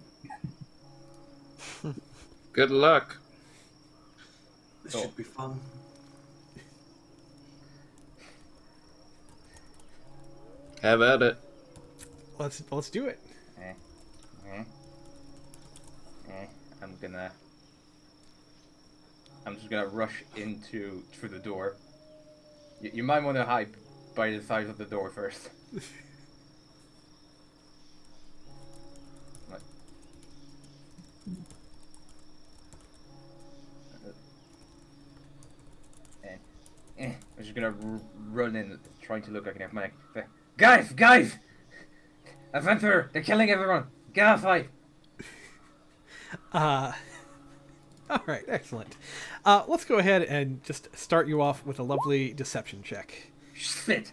Good luck. This Oh. should be fun. Have at it. Let's do it. I'm just gonna rush through the door. You might want to hide by the side of the door first. Right. I'm just gonna run in, trying to look like an F-Manic. Guys! Adventurer! They're killing everyone! Get off fight! All right, excellent. Let's go ahead and just start you off with a lovely deception check. Shit!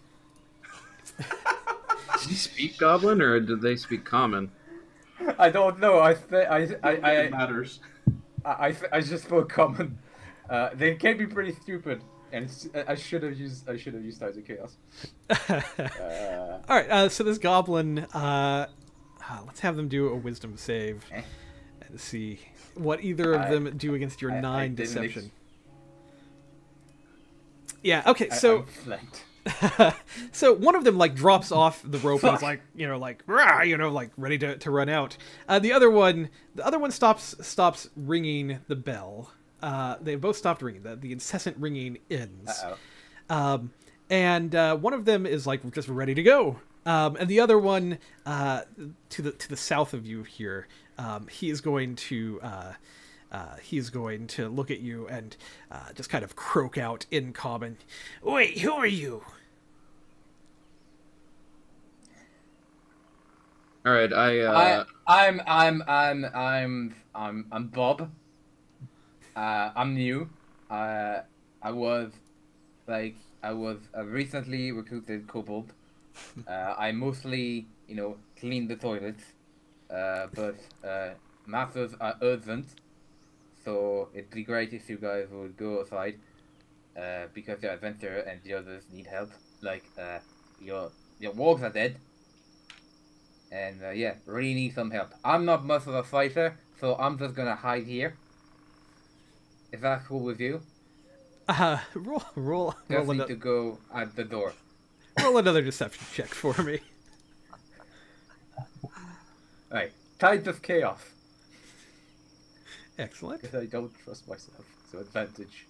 Did he speak Goblin or did they speak Common? I don't know. It matters. I just spoke common. They can be pretty stupid, and I should have used Tides of Chaos. All right, so this goblin, let's have them do a wisdom save and see what either of them do against your 9 deception. Yeah, okay, so so one of them like drops off the rope and is like, like rah, like ready to run out. The other one stops ringing the bell. They both stopped ringing. The incessant ringing ends. And one of them is like just ready to go. And the other one to the south of you here, he is going to look at you and just kind of croak out in common. Wait, who are you? All right, I'm Bob. I'm new. I was a recently recruited kobold. I mostly, clean the toilets. But masters are urgent, so it'd be great if you guys would go aside. Because your adventurer and the others need help. Your wargs are dead. And really need some help. I'm not much of a fighter, so I'm just gonna hide here. Is that cool with you? Roll Just need to go at the door. Roll another deception check for me. Right, Tides of Chaos. Excellent. Because I don't trust myself, so advantage.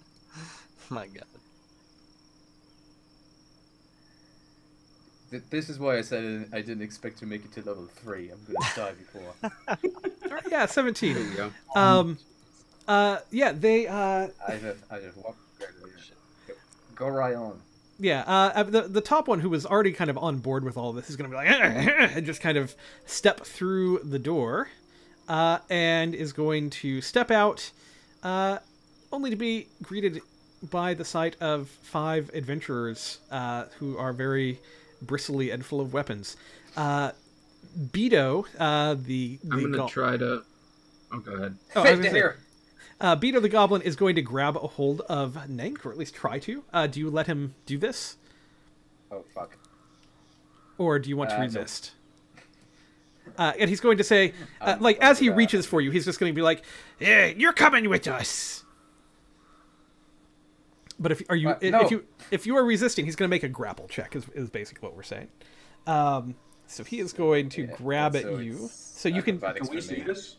My God. This is why I said I didn't expect to make it to level 3. I'm gonna die before. All right, yeah, 17. There you go. Yeah, they I just walked. Go right on. yeah, the top one, who was already kind of on board with all of this, is going to be like and just kind of step through the door, and is going to step out, only to be greeted by the sight of 5 adventurers who are very bristly and full of weapons. Beto, the I'm gonna try to. Oh, go ahead. Oh, I was Fit gonna say, here. Beto the Goblin is going to grab a hold of Nank, or at least try to. Do you let him do this? Oh fuck. Or do you want to No. resist? And he's going to say, like, as he reaches for you, he's just going to be like, "Yeah, you're coming with us." But No. if you are resisting, he's going to make a grapple check. Is basically what we're saying. So he is going to grab at so you. it's So you can. acrobatics Can we for see me. this?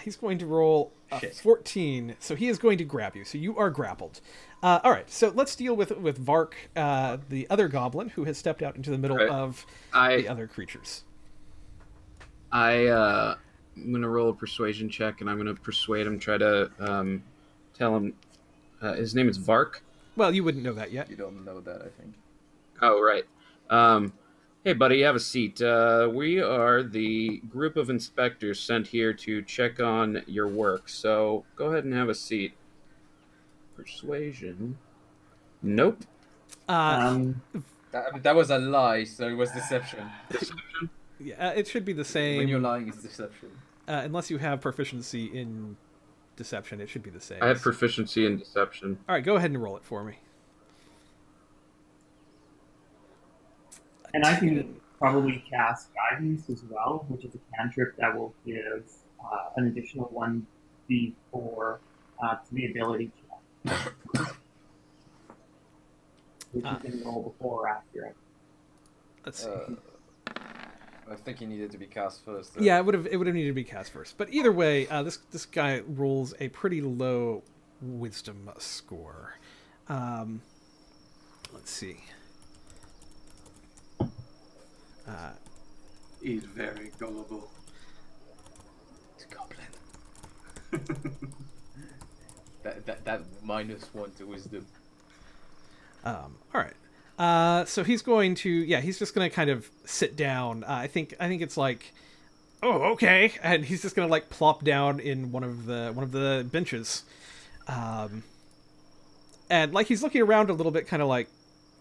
He's going to roll a Shit. 14, so he is going to grab you. So you are grappled. All right, so let's deal with Vark, the other goblin, who has stepped out into the middle Right. of the I other creatures. I'm gonna roll a persuasion check, and I'm gonna persuade him. Try to tell him his name is Vark. Well, you wouldn't know that yet. You don't know that, I think. Oh, right. Hey, buddy, have a seat. We are the group of inspectors sent here to check on your work, so go ahead and have a seat. Persuasion. Nope. That was a lie, so it was deception. Deception? Yeah, it should be the When you're same. lying, it's deception. Unless you have proficiency in deception, it should be the same. I have proficiency in deception. All right, go ahead and roll it for me. And I can probably cast guidance as well, which is a cantrip that will give an additional 1d4 to the ability check. Which you can roll before or after. Let's see. I think he needed to be cast first. though. Yeah, it would have needed to be cast first. But either way, this guy rolls a pretty low wisdom score. Let's see. He's very gullible. It's a goblin. that -1 to wisdom. All right. So he's going to, he's just going to kind of sit down. I think it's like, oh, okay, and he's just going to like plop down in one of the benches, and like he's looking around a little bit, kind of like,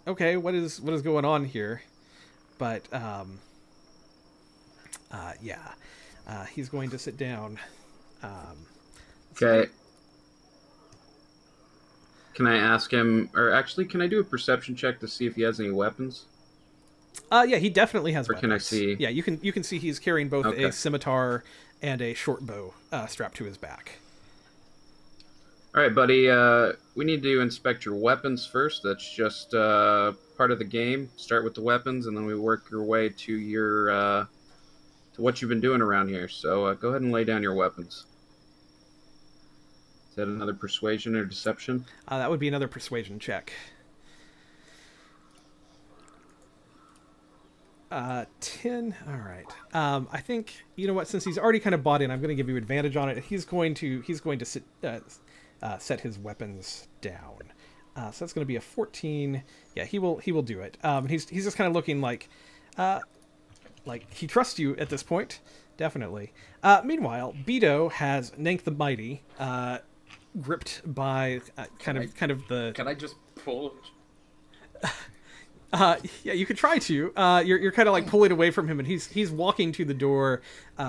okay, what is going on here? But he's going to sit down. Okay. Can I ask him, or actually, can I do a perception check to see if he has any weapons? Yeah, he definitely has Or weapons. can I see? Yeah, you can see he's carrying both Okay. a scimitar and a short bow strapped to his back. All right, buddy. We need to inspect your weapons first. That's just part of the game. Start with the weapons, and then we work your way to your to what you've been doing around here. So go ahead and lay down your weapons. Is that another persuasion or deception? That would be another persuasion check. 10. All right. I think, you know what? Since he's already kind of bought in, I'm going to give you advantage on it. He's going to sit, set his weapons down. So that's going to be a 14. Yeah, he will do it. He's just kind of looking like he trusts you at this point. Definitely. Meanwhile, Beto has Nank the Mighty, gripped by kind of the. Can I just pull? Yeah, you could try to. You're kind of like pulling away from him, and he's walking to the door,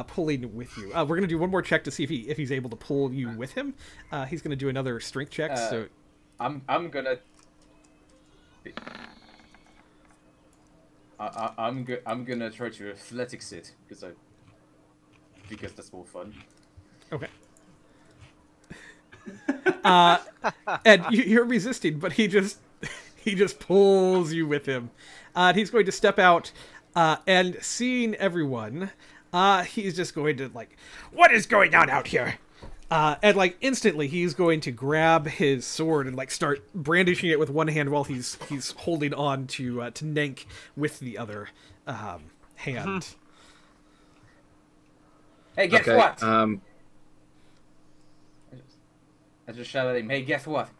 pulling with you. We're gonna do one more check to see if he's able to pull you with him. He's gonna do another strength check. So I'm gonna. I'm gonna try to athletics it because that's more fun. okay. And you're resisting, but he just pulls you with him. He's going to step out, and seeing everyone, he's just going to like, what is going on out here? And like instantly, he's going to grab his sword and like start brandishing it with one hand while he's holding on to Nenk with the other hand. Hey, guess Okay, what? I just shouted at him. Hey, guess what?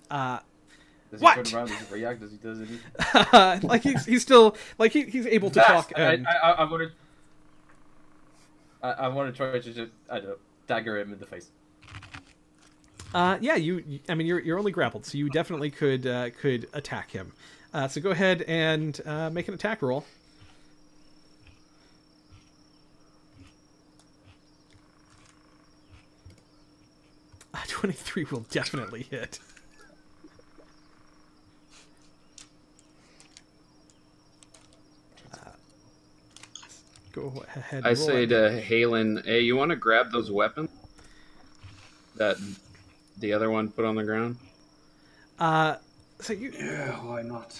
Does he What? turn around? Does he react? Does he? Like he's still like he's able to talk. And... I want to try to just I don't know, dagger him in the face. Yeah, I mean, you're only grappled, so you definitely could attack him. So go ahead and make an attack roll. 23 will definitely hit. Go ahead. I say to Halen, hey, you want to grab those weapons that the other one put on the ground? So you. Yeah, why not?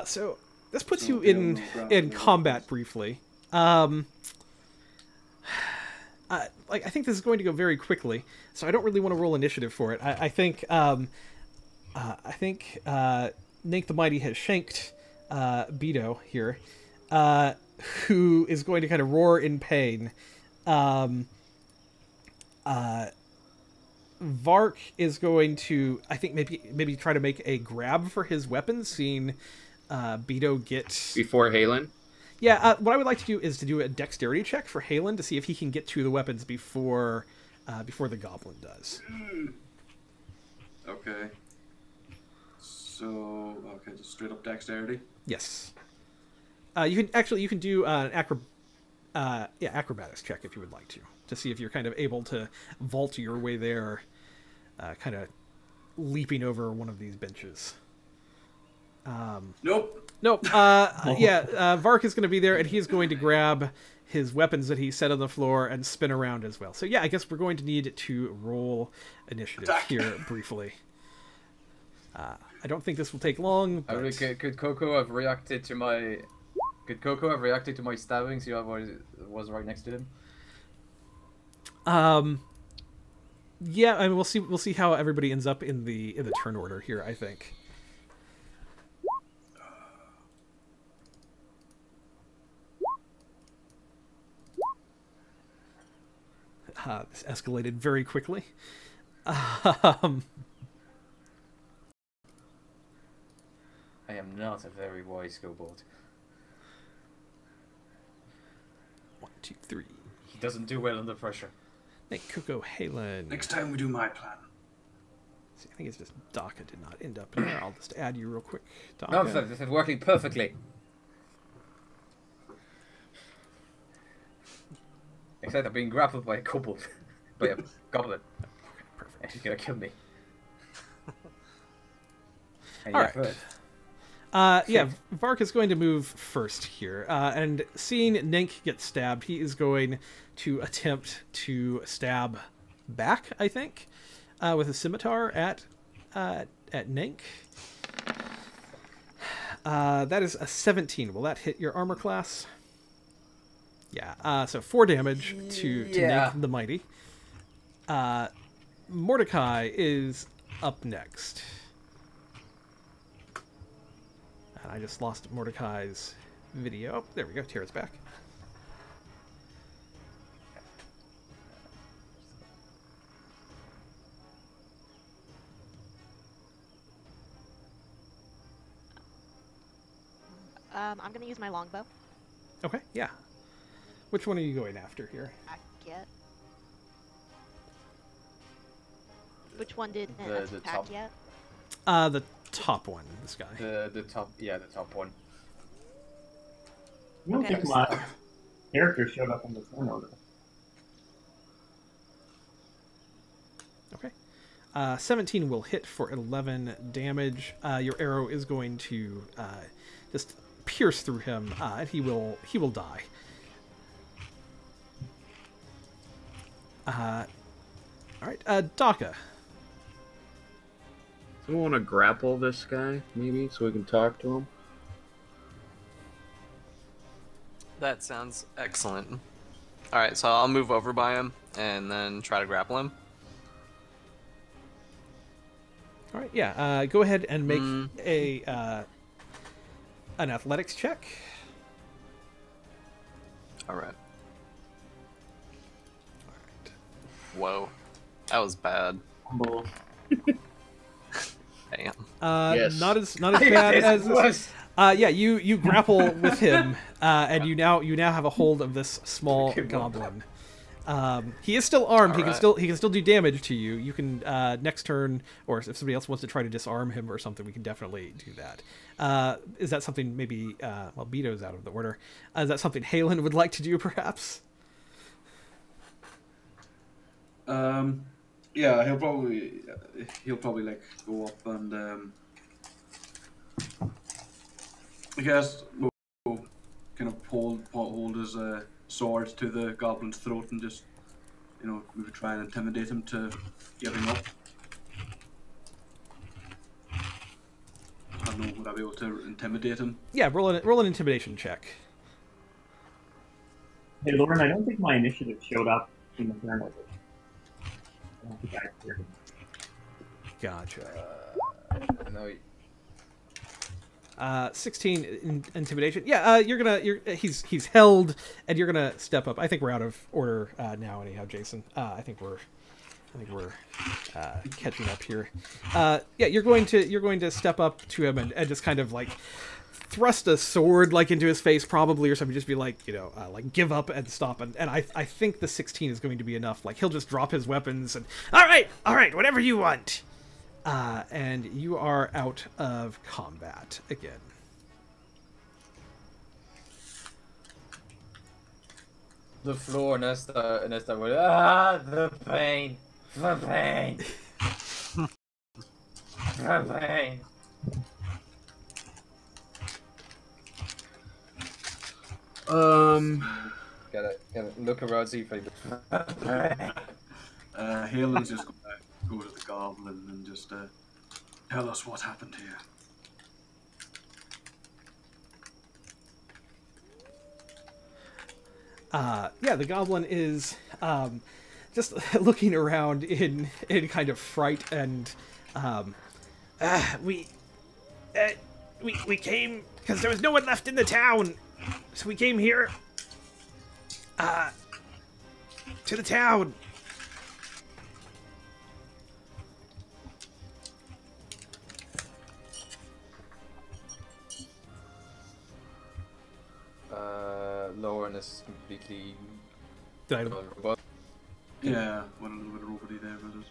So this puts you Okay, in combat briefly. Like I think this is going to go very quickly, so I don't really want to roll initiative for it. I think Nink the Mighty has shanked Beto here, who is going to kind of roar in pain. Vark is going to, I think, maybe try to make a grab for his weapon, seeing Beto get... Before Halen? Yeah, what I would like to do is to do a dexterity check for Halen to see if he can get to the weapons before the goblin does. Okay. So, okay, just straight up dexterity. Yes. You can do an acrobatics check if you would like to see if you're kind of able to vault your way there, kind of leaping over one of these benches. Nope. Yeah, Vark is going to be there, and he's going to grab his weapons that he set on the floor and spin around as well. So yeah, I guess we're going to need to roll initiative here briefly. I don't think this will take long. But... Could Coco have reacted to my? Could Coco have reacted to my stabbing? See how I was right next to him. Yeah, I mean, we'll see how everybody ends up in the turn order here, I think. This escalated very quickly. I am not a very wise kobold. 1, 2, 3. He doesn't do well under pressure. Nick, Coco, Halen. Next time we do my plan. See, I think it's just Daka did not end up in there. I'll just add you real quick. Daka. No, this is working perfectly. Except I'm being grappled by a kobold. By a goblin. Okay, perfect. And he's gonna kill me. And All yeah, right. Yeah, Vark is going to move first here. And seeing Nink get stabbed, he is going to attempt to stab back, I think, with a scimitar at Nink. That is a 17. Will that hit your armor class? Yeah, so 4 damage to Nink the Mighty. Mordecai is up next. And I just lost Mordecai's video. Oh, there we go. Tara's back. I'm gonna use my longbow. Okay, yeah. Which one are you going after here? I get. Which one did The attack top. yet? The top one, this guy. the top, yeah, the top one. I don't Okay. think my character showed up in the turn order. Okay. 17 will hit for 11 damage. Your arrow is going to just pierce through him, and he will die. All right, Daka. So we want to grapple this guy, maybe, so we can talk to him? That sounds excellent. All right, so I'll move over by him and then try to grapple him. All right, yeah. Go ahead and make Mm. an athletics check. All right. Whoa, that was bad. Humble. Damn. Yes. Not as bad as was. yeah. You grapple with him, and you now have a hold of this small Good one. goblin. He is still armed. All right. He can still do damage to you. You can next turn, or if somebody else wants to try to disarm him or something, we can definitely do that. Is that something maybe? Well, Beto's out of the order. Is that something Halen would like to do, perhaps? Yeah, he'll probably like go up and I guess we'll kind of hold his sword to the goblin's throat and just maybe try and intimidate him to giving up. I don't know, would I be able to intimidate him? Yeah, roll an intimidation check. Hey, Lauren, I don't think my initiative showed up in the turn order. I don't think I cleared it. Gotcha. No, 16 intimidation. Yeah, he's held, and you're gonna step up. I think we're out of order now, anyhow, Jason. I think we're catching up here. Yeah, you're going to step up to him and just kind of like thrust a sword like into his face, probably, or something. Just be like, like give up and stop. And I think the 16 is going to be enough. Like he'll just drop his weapons and all right, whatever you want. And you are out of combat again. the floor, Nesta went, the pain. The pain. The pain. Gotta look around, see if I... Halen's just gonna go to the goblin and just tell us what happened here. Yeah, the goblin is just looking around in kind of fright, and we came because there was no one left in the town, so we came here to the town. Lauren is completely... Did I... Yeah, went a little bit robody there with it.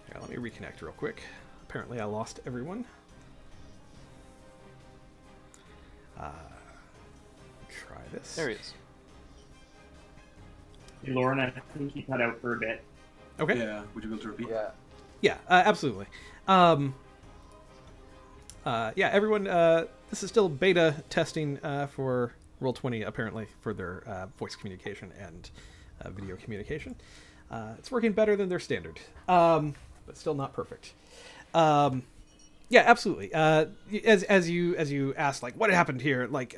Here, let me reconnect real quick. Apparently I lost everyone. Try this. There he is. Hey, Lauren, I think you cut out for a bit. Okay. Yeah, would you be able to repeat? Yeah. Yeah, absolutely. Yeah, everyone, this is still beta testing for Roll20, apparently, for their voice communication and video communication. It's working better than their standard, but still not perfect. Yeah, absolutely. As you asked, like, what happened here? Like,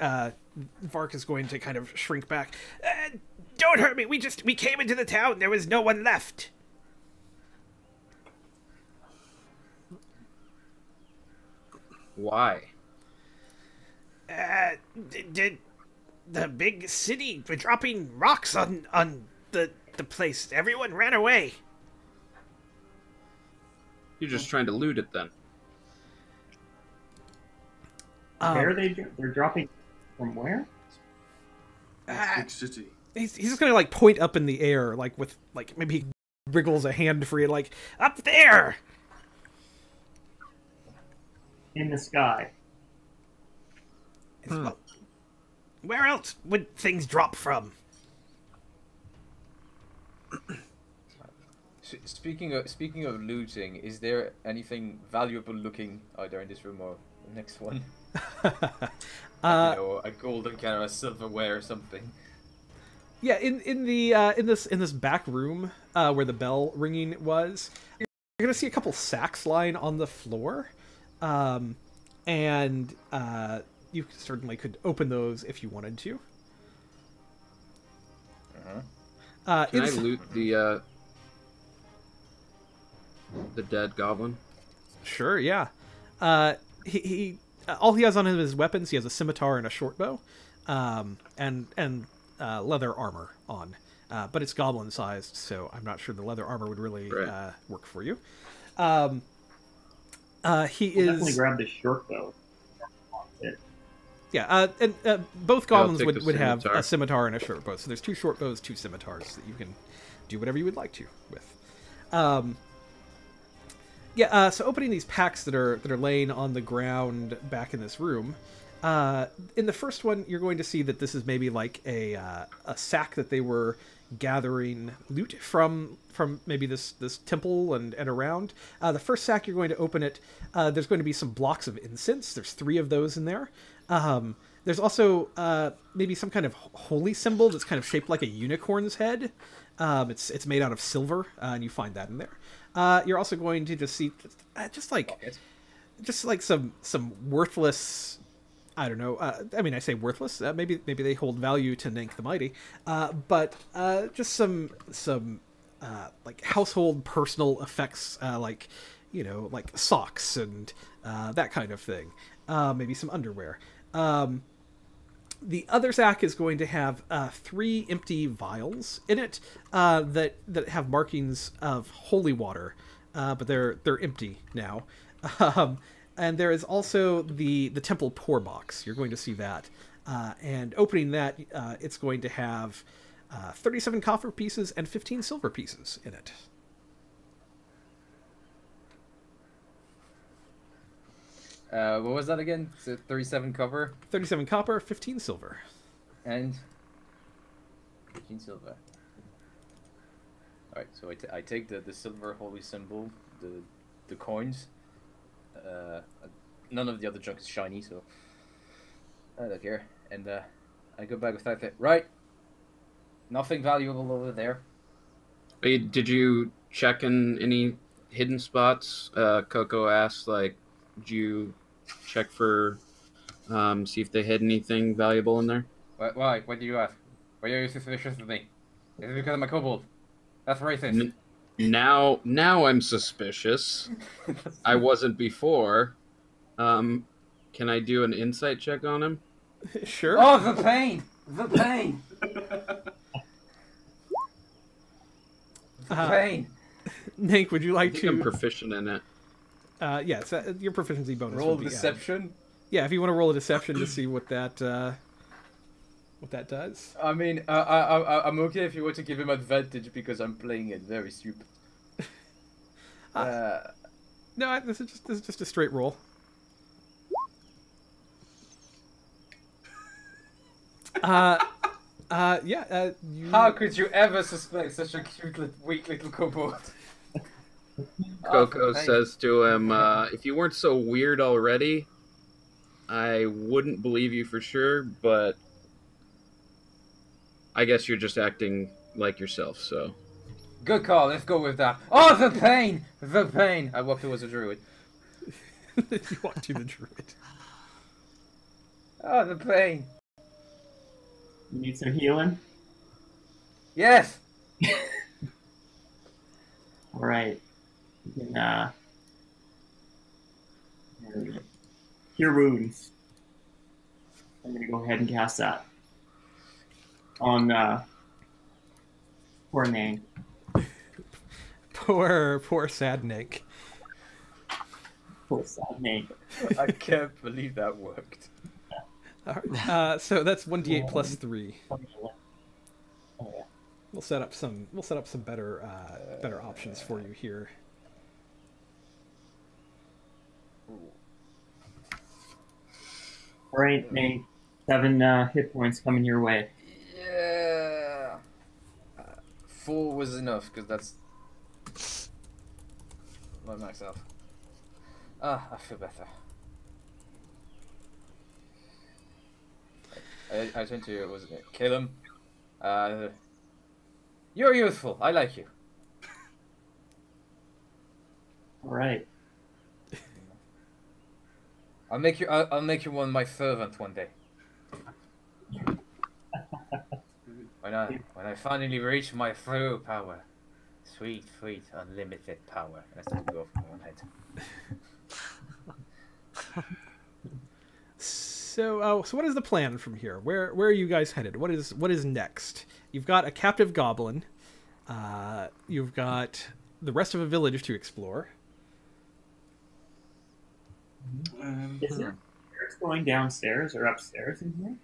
Vark is going to kind of shrink back. Don't hurt me. We came into the town. There was no one left. Why? Did the big city were dropping rocks on the place. Everyone ran away. You're just trying to loot it then. Where are they? They're dropping from where? Big city. He's just gonna like point up in the air, like with like maybe he wriggles a hand free, like up there. In the sky. Well, where else would things drop from? Speaking of looting, is there anything valuable looking either in this room or the next one? A golden can or a silverware or something. Yeah, in this back room where the bell ringing was, you're gonna see a couple sacks lying on the floor, and you certainly could open those if you wanted to. Can I loot the dead goblin? Sure, yeah. He all he has on him is weapons. He has a scimitar and a short bow, and leather armor on. But it's goblin sized, so I'm not sure the leather armor would really work for you. He Definitely grab the short bow. Yeah, and both goblins take the would have scimitar. a scimitar and a short bow. So there's 2 short bows, 2 scimitars that you can do whatever you would like to with. So opening these packs that are laying on the ground back in this room. In the first one, you're going to see that this is maybe like a sack that they were gathering loot from maybe this temple and around. The first sack, you're going to open it. There's going to be some blocks of incense. There's 3 of those in there. There's also maybe some kind of holy symbol that's kind of shaped like a unicorn's head. It's made out of silver, and you find that in there. You're also going to just see just like some worthless. I don't know. I mean, I say worthless. Maybe they hold value to Nank the Mighty, but just some like household personal effects, like like socks and that kind of thing. Maybe some underwear. The other sack is going to have 3 empty vials in it that have markings of holy water, but they're empty now. And there is also the temple pour box. You're going to see that. And opening that, it's going to have 37 copper pieces and 15 silver pieces in it. What was that again? So 37 copper? 37 copper, 15 silver. And 15 silver. Alright, so I take the silver holy symbol, the coins. None of the other junk is shiny, so I don't care. And I go back with that. Right. Nothing valuable over there. Wait, did you check in any hidden spots? Coco asked, like, did you check for, see if they hid anything valuable in there? Why? What do you ask? Why are you suspicious of me? Is it because I'm a kobold? That's racist. Now I'm suspicious. I wasn't before. Can I do an insight check on him? Sure. Oh, the pain! The pain! The pain! Nank, would you like I think to? I'm proficient in it. Yes, your proficiency bonus. Roll would be, deception? yeah, if you want to roll a deception to see what that does. I mean, I'm okay if you want to give him advantage because I'm playing it very stupid. No, this is just a straight roll. You... How could you ever suspect such a cute, weak little kobold? Coco says to him, if you weren't so weird already, I wouldn't believe you for sure, but I guess you're just acting like yourself, so... Good call, let's go with that. Oh, the pain! The pain! I walk towards a druid. You walk to the druid. Oh, the pain! You need some healing? Yes! Alright. You can, cure wounds. I'm gonna go ahead and cast that. On, poor Nang. Poor sad Nick. Poor sad Nang. I can't believe that worked. All right. So that's 1d8 plus 3. Oh, yeah. We'll set up some better options for you here. Alright, Nang. 7 hit points coming your way. Yeah. 4 was enough, because that's my max health. I feel better. I turned to, was it kill him? You're youthful. I like you. Alright. I'll make you one of my servant one day. When I finally reach my full power, sweet, sweet, unlimited power. And I start to go off my own head. So what is the plan from here? Where are you guys headed? What is next? You've got a captive goblin. You've got the rest of a village to explore. Is there stairs going downstairs or upstairs in here?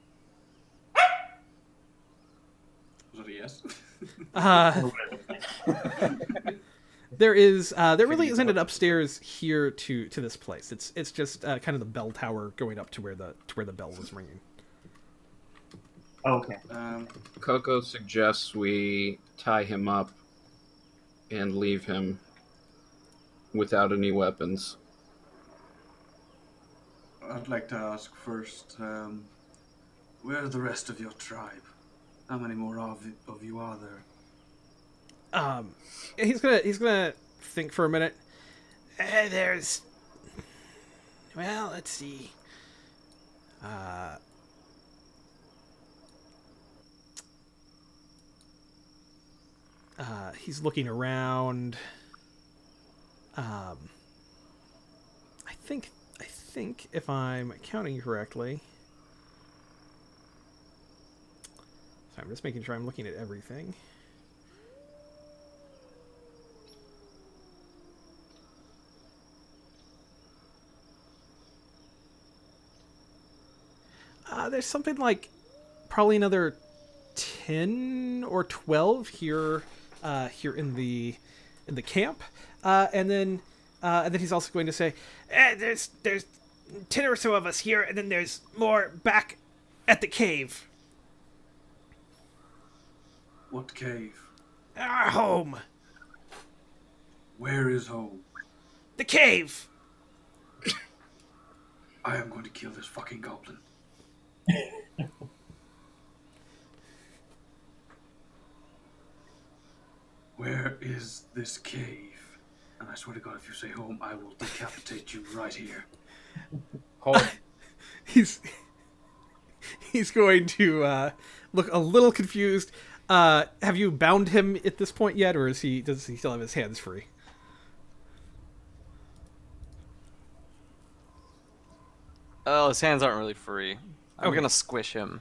Was that a yes? There is there really isn't an upstairs here to this place. It's just kind of the bell tower going up to where the bell was ringing. Okay. Coco suggests we tie him up and leave him without any weapons. I'd like to ask first, where are the rest of your tribe? How many more of you are there? He's gonna think for a minute. There's, well, let's see. He's looking around. I think if I'm counting correctly. So I'm just making sure I'm looking at everything. There's something like probably another 10 or 12 here in the camp, and then he's also going to say, there's 10 or so of us here, and then there's more back at the cave. What cave? Our home. Where is home? The cave. I am going to kill this fucking goblin. Where is this cave? And I swear to God, if you say home, I will decapitate you right here. Home. He's going to look a little confused. Have you bound him at this point yet, or does he still have his hands free? Oh, his hands aren't really free. I'm Okay. gonna squish him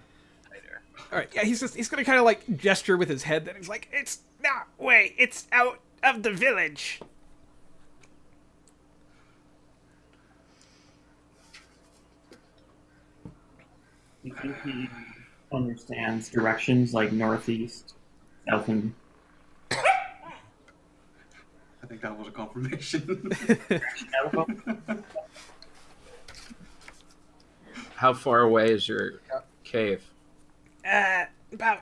tighter. All right, yeah, he's gonna kind of like gesture with his head. Then he's like, "It's not way. It's out of the village." You think he understands directions like northeast, south, and I think that was a confirmation. How far away is your cave? About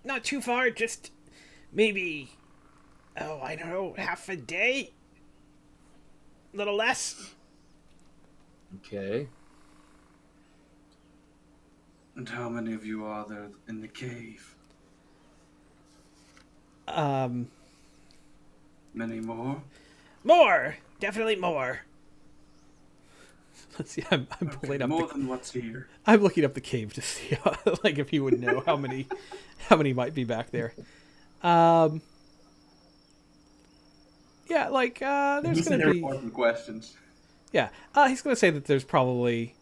not too far. Just maybe, I don't know, half a day. A little less. Okay. And how many of you are there in the cave? Many more? More, definitely more. Let's see. I'm pulling up. More than what's here. I'm looking up the cave to see, like, if he would know how many might be back there. Yeah, like there's These gonna are be. Important questions. Yeah, he's gonna say that there's probably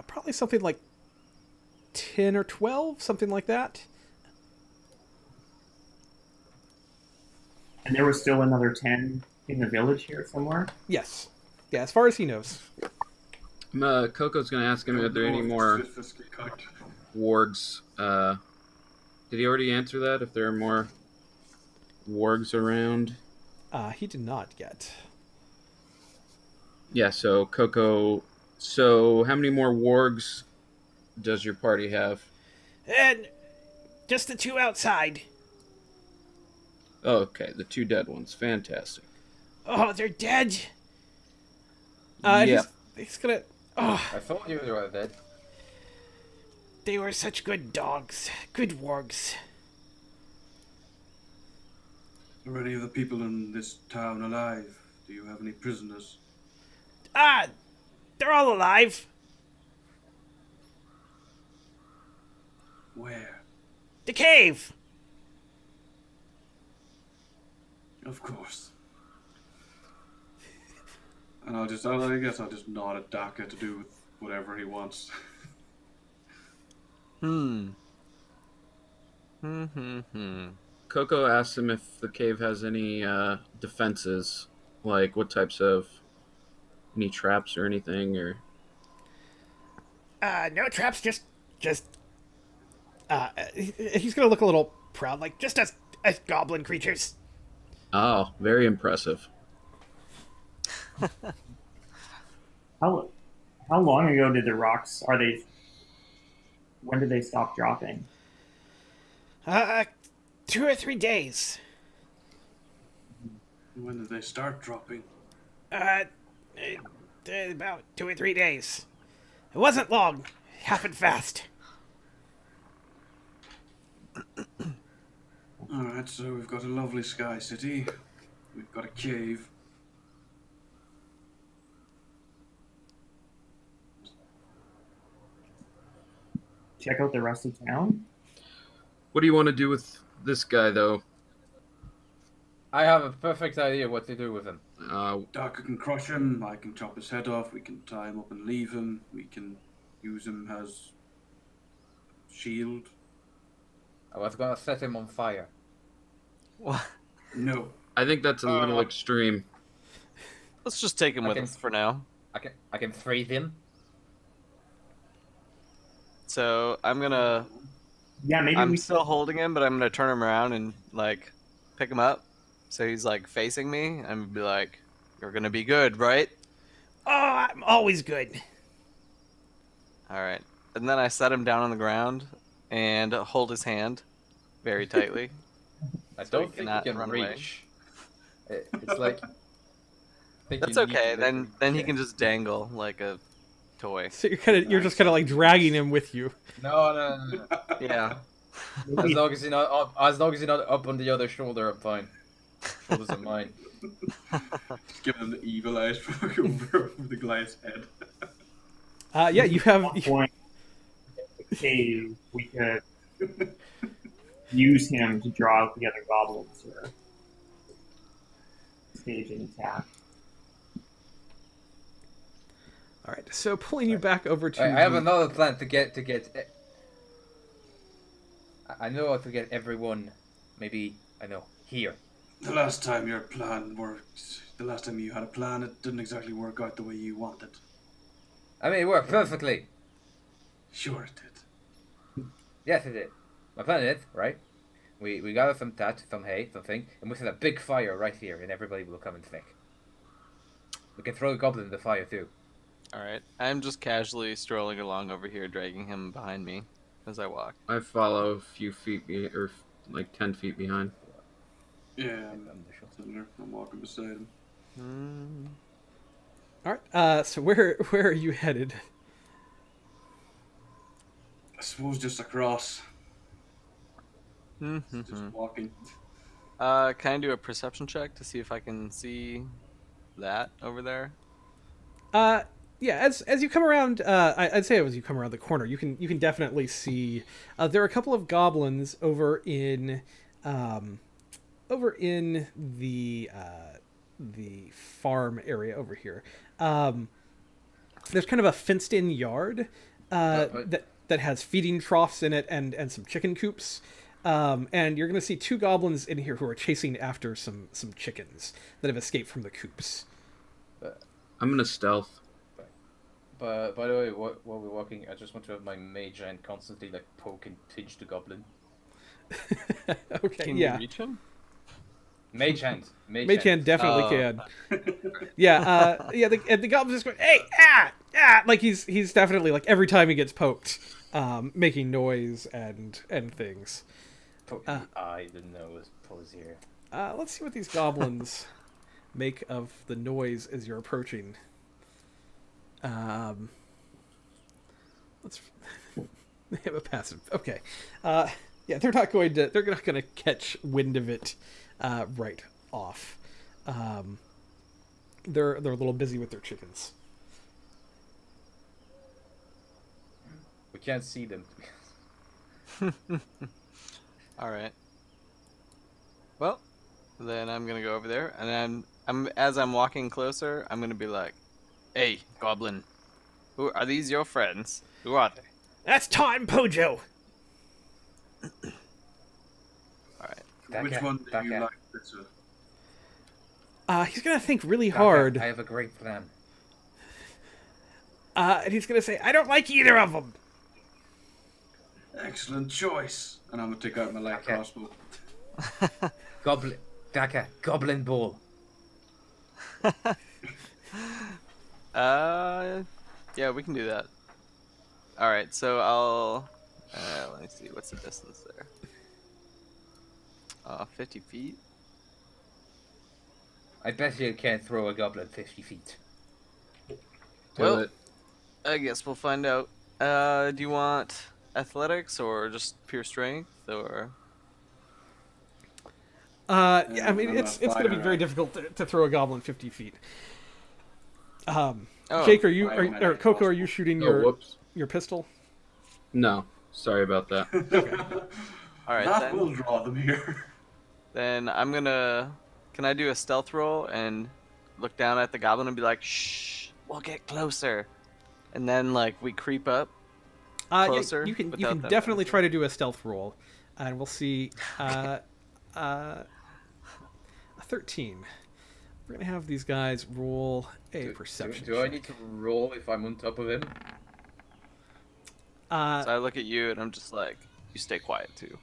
probably something like 10 or 12, something like that. and there was still another 10 in the village here somewhere. Yes. Yeah, as far as he knows. Coco's going to ask him, are there any more wargs? Did he already answer that, if there are more wargs around? He did not yet. Yeah, so Coco... So, how many more wargs does your party have? And just the two outside. Oh, okay, the two dead ones. Fantastic. Oh, they're dead. Yeah. He's gonna... Oh, I thought you were dead. they were such good dogs. Good wargs. Are any of the people in this town alive? Do you have any prisoners? They're all alive. Where? The cave! Of course. And I guess I'll just nod at Daka to do with whatever he wants. Coco asks him if the cave has any defenses, like what types of any traps or anything, or No traps, just he's gonna look a little proud, like just as goblin creatures. oh, very impressive. How long ago did the rocks when did they stop dropping? 2 or 3 days. When did they start dropping? About 2 or 3 days. It wasn't long. It happened fast. Alright, so we've got a lovely sky city. We've got a cave. Check out the rest of town. What do you want to do with this guy, though? I have a perfect idea what to do with him. Daka can crush him, I can chop his head off, we can tie him up and leave him, we can use him as shield. I was gonna set him on fire. What? No. I think that's a little extreme. Let's just take him with Okay. us for now. I can freeze him. So I'm gonna. Yeah, maybe I'm we still holding him, but I'm gonna turn him around and like pick him up. So he's like facing me. I'm gonna be like, "You're gonna be good, right?" Oh, I'm always good. All right. And then I set him down on the ground and hold his hand very tightly. I So don't he think cannot he can run away. reach. It's like. I think That's you need okay. to Then he can just dangle like a toy. So you're just kind of like dragging him with you. No. Yeah. As long as he's not up on the other shoulder, I'm fine. Shoulders are mine. Give him the evil eyes over the Goliath's head. Yeah, you have. at one point in the cave we could use him to draw out the other goblins or stage an attack. All right. So pulling you back over to. I have the- another plan to get. I know how to get everyone. Maybe I know here. The last time your plan worked, the last time you had a plan, it didn't exactly work out the way you wanted. I mean, it worked perfectly. Sure it did. Yes, it did. My plan is right. We gather some hay, something, and we set a big fire right here, and everybody will come and think. We can throw the goblin in the fire too. All right. I'm just casually strolling along over here, dragging him behind me as I walk. I follow a few feet, or like 10 feet behind. Yeah, I'm similar. I'm walking beside him. All right. So where are you headed? I suppose just across. Just Mm-hmm. walking. Can I do a perception check to see if I can see that over there? Yeah. As you come around, I'd say as you come around the corner, you can definitely see. There are a couple of goblins over in the farm area over here. There's kind of a fenced-in yard that has feeding troughs in it and some chicken coops. And you're going to see 2 goblins in here who are chasing after some chickens that have escaped from the coops. I'm gonna stealth. But by the way, while we're walking, I just want to have my mage hand constantly like poke and pinch the goblin. Okay, Can yeah. you reach him? Mage hand. Mage hand definitely Oh. can. Yeah, the goblin's just going, hey, like he's definitely like every time he gets poked, making noise and things. Poke the eye, the nose, pulls here. Let's see what these goblins make of the noise as you're approaching. Let's. They have a passive. Okay. Yeah, they're not going to catch wind of it right off. They're a little busy with their chickens. We can't see them. All right. Well, then I'm gonna go over there, and then as I'm walking closer, I'm gonna be like, "Hey, goblin, who are these? Your friends? Who are they?" That's time, Pojo. All right. Which Daka, one do you Daka. like better? He's gonna think really Daka, hard, I have a great plan. and he's gonna say, "I don't like either of them." Excellent choice. And I'm gonna take out my light Okay. crossbow. Goblin, Daka, goblin ball. Yeah, we can do that. All right, so I'll let me see, what's the distance there? 50 feet. I bet you can't throw a goblin 50 feet. Do Well, it. I guess we'll find out. Do you want athletics or just pure strength or? Yeah, I mean, I'm it's a gonna be fighter, very right? difficult to throw a goblin 50 feet. Oh, Jake, are you, I have my or light Coco, are crossbow. you shooting Oh, whoops. your pistol? No, sorry about that. all right That then. will draw them here. Then I'm gonna. Can I do a stealth roll and look down at the goblin and be like, "Shh, we'll get closer," and then like we creep up. Yeah, Closer you can without them definitely noticing. try to do a stealth roll, and we'll see. A 13. We're gonna have these guys roll a perception. Do I check. need to roll if I'm on top of him? So I look at you and I'm just like, "You stay quiet too."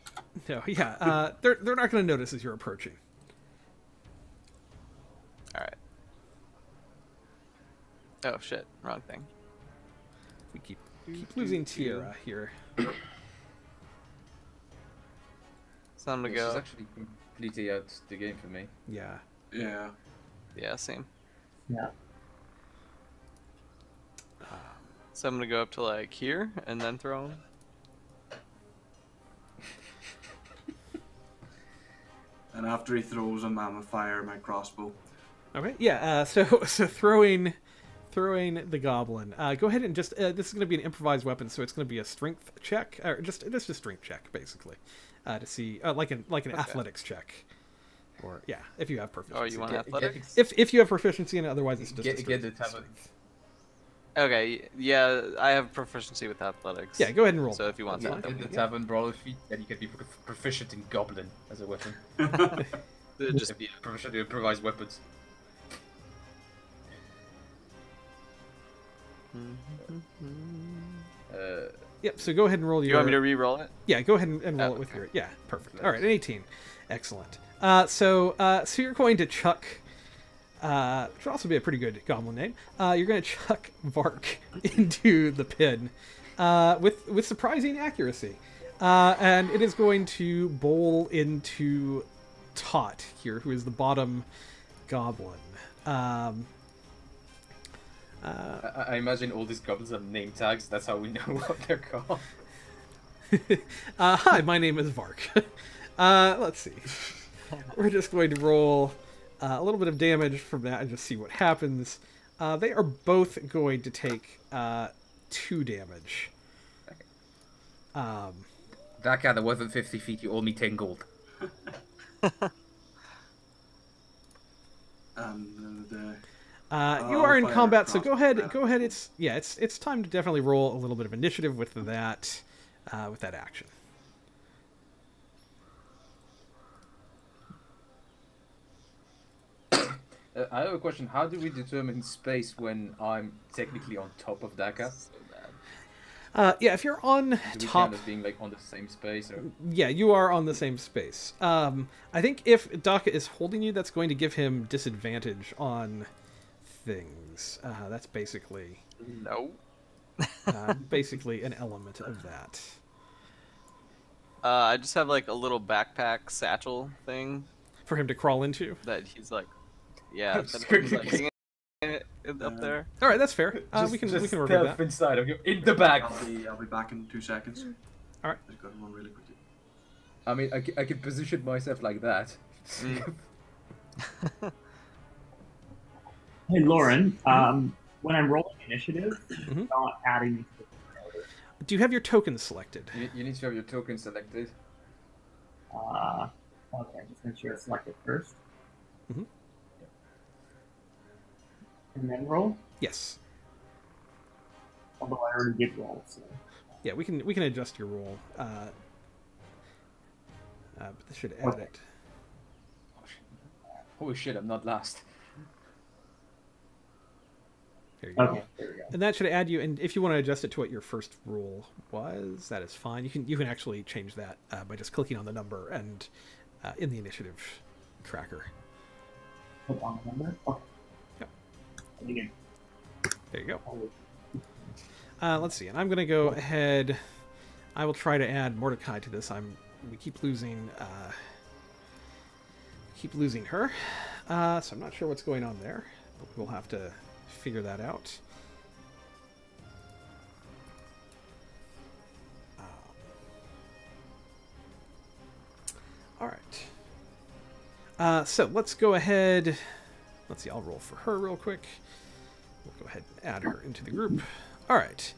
No, yeah, they're not gonna notice as you're approaching. All right. Oh shit! Wrong thing. We keep losing Tierra here. So I'm gonna This is go. actually completely out the game for me. Yeah. Yeah. Yeah, same. Yeah. So I'm gonna go up to like here and then throw him. And after he throws them, I'm gonna fire my crossbow. Okay. Yeah. So throwing the goblin. Go ahead and just this is going to be an improvised weapon, so it's going to be a strength check, or just a strength check basically, to see like an athletics check, or yeah, if you have proficiency. Oh, you want Get- athletics? If you have proficiency in it, otherwise it's just a Get the strength. tavern. Okay, yeah, I have proficiency with athletics. Yeah, go ahead and roll. So if you want That's that, fine. then Get we the tavern brawler feat, then you can be proficient in goblin as a weapon. It'd just be Proficient in improvised weapons. Yep. So go ahead and roll Do your. you want me to re-roll it? Yeah, go ahead and roll Oh, it with okay. your. Yeah, perfect. All right, an 18. Excellent. So you're going to chuck. Should also be a pretty good goblin name. You're going to chuck Vark into the pin with surprising accuracy, and it is going to bowl into Tot here, who is the bottom goblin. I imagine all these goblins have name tags, that's how we know what they're called. Hi, my name is Vark. Let's see. We're just going to roll a little bit of damage from that and just see what happens. They are both going to take 2 damage. That guy that wasn't 50 feet, you owe me 10 gold. You are in fire combat, so crossbow go ahead. damage. It's time to definitely roll a little bit of initiative with that action. I have a question. How do we determine space when I'm technically on top of Daka? So bad. Yeah, if you're on Do we top, count as being like on the same space? Or... yeah, you are on the same space. I think if Daka is holding you, that's going to give him disadvantage on things. That's basically No. basically an element of that. I just have like a little backpack satchel thing For him to crawl into. that he's like, yeah, Just that he's, like, quickly- hanging it up there. All right, that's fair. We can work with that. inside of you, in the back. I'll be back in 2 seconds. All right. Just got one really quickly. I mean, I can position myself like that. Hey, Lauren, when I'm rolling initiative, Mhm. not adding me to the order. Do you have your tokens selected? You need to have your token selected. Okay, just make sure it's selected first. Mhm. And then roll. Yes. Although I already did roll, so. Yeah, we can adjust your roll. But this should add it. Holy shit, I'm not last. There you go. Okay, there we go. And that should add you. And if you want to adjust it to what your first roll was, that is fine. You can actually change that by just clicking on the number and in the initiative tracker. Click on the number. Okay. Yep. And again. There you go. Oh, Let's see. And I'm going to go ahead. I will try to add Mordecai to this. We keep losing her. So I'm not sure what's going on there, but we'll have to figure that out. All right. So let's go ahead. Let's see. I'll roll for her real quick. We'll go ahead and add her into the group. All right.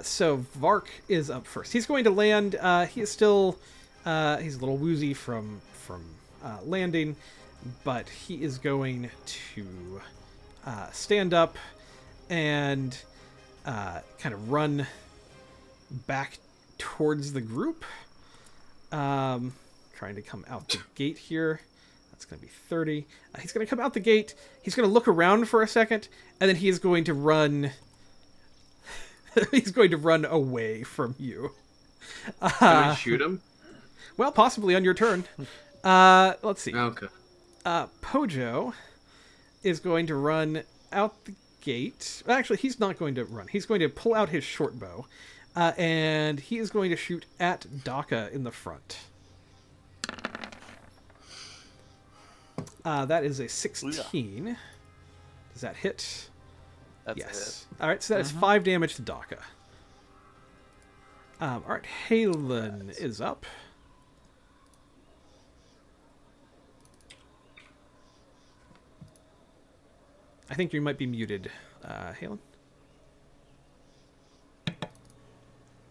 So Vark is up first. He's going to land. He is still. He's a little woozy from landing, but he is going to stand up and kind of run back towards the group. Trying to come out the gate here. That's going to be 30. He's going to come out the gate. He's going to look around for a second, and then he is going to run. He's going to run away from you. Can we shoot him? Well, possibly on your turn. Let's see. Okay. Pojo is going to run out the gate. Actually, he's not going to run. He's going to pull out his short bow, and he is going to shoot at Daka in the front. That is a 16. Does that hit? That's Yes. All right, so that is 5 damage to Daka. All right, Halen is up. I think you might be muted, Halen.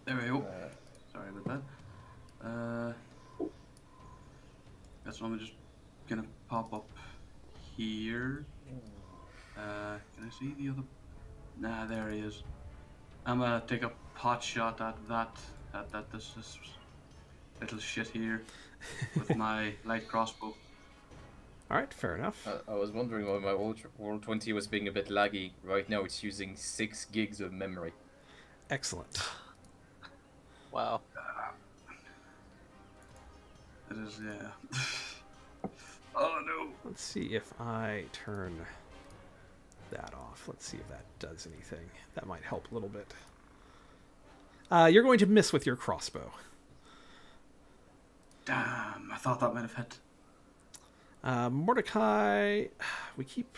There we go. Sorry about that. Guess I'm just gonna pop up here. Can I see the other? Nah, there he is. I'm gonna take a pot shot at this little shit here with my light crossbow. All right, fair enough. I was wondering why my Roll20 was being a bit laggy. Right now it's using 6 gigs of memory. Excellent. Wow. It is, yeah. Oh no! Let's see if I turn that off. Let's see if that does anything. That might help a little bit. You're going to miss with your crossbow. Damn, I thought that might have hit. Mordecai, we keep...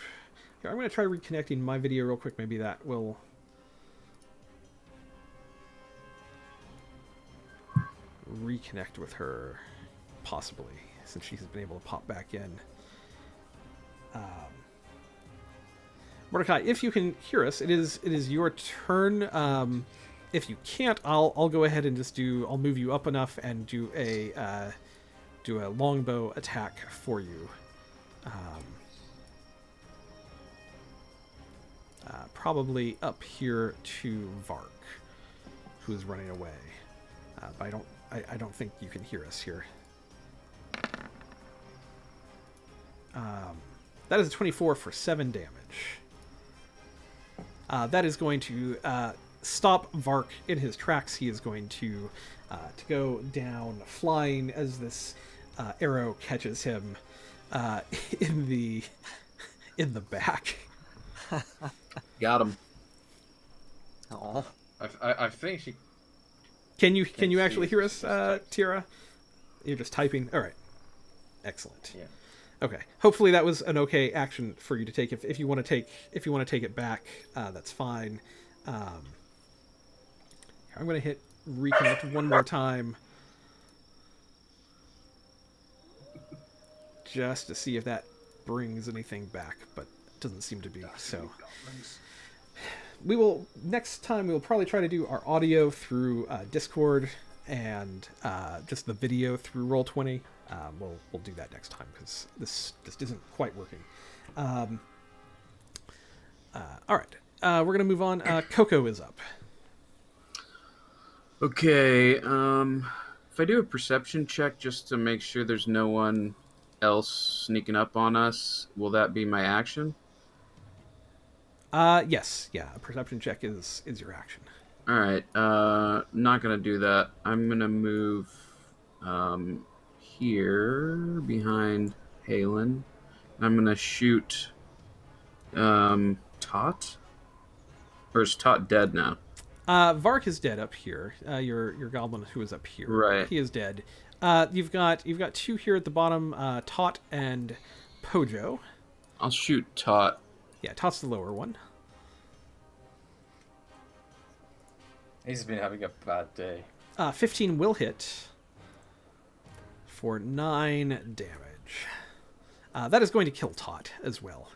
Here, I'm going to try reconnecting my video real quick. Maybe that will... reconnect with her, possibly, since she's been able to pop back in. Mordecai, if you can hear us, it is your turn. If you can't, I'll go ahead and just I'll move you up enough and do a longbow attack for you. Probably up here to Vark, who is running away. But I don't think you can hear us here. That is a 24 for 7 damage. That is going to stop Vark in his tracks. He is going to go down flying as this arrow catches him in the back. Got him. Oh. I think she... Can you actually hear us, Tira? You're just typing. All right. Excellent. Yeah. Okay. Hopefully that was an okay action for you to take. If you want to take it back, that's fine. I'm going to hit reconnect one more time, just to see if that brings anything back, but it doesn't seem to be. So we will next time. We will probably try to do our audio through Discord and just the video through Roll20. We'll do that next time because this isn't quite working. All right, we're gonna move on. Coco is up. Okay. If I do a perception check just to make sure there's no one else sneaking up on us, will that be my action? Yes, yeah. A perception check is your action. All right. Not gonna do that. I'm gonna move here behind Halen. I'm gonna shoot Tot. Or is Tot dead now? Vark is dead up here. Your goblin who is up here. Right. He is dead. You've got two here at the bottom. Tot and Pojo. I'll shoot Tot. Yeah, Tot's the lower one. He's been having a bad day. 15 will hit for 9 damage. That is going to kill Tot as well.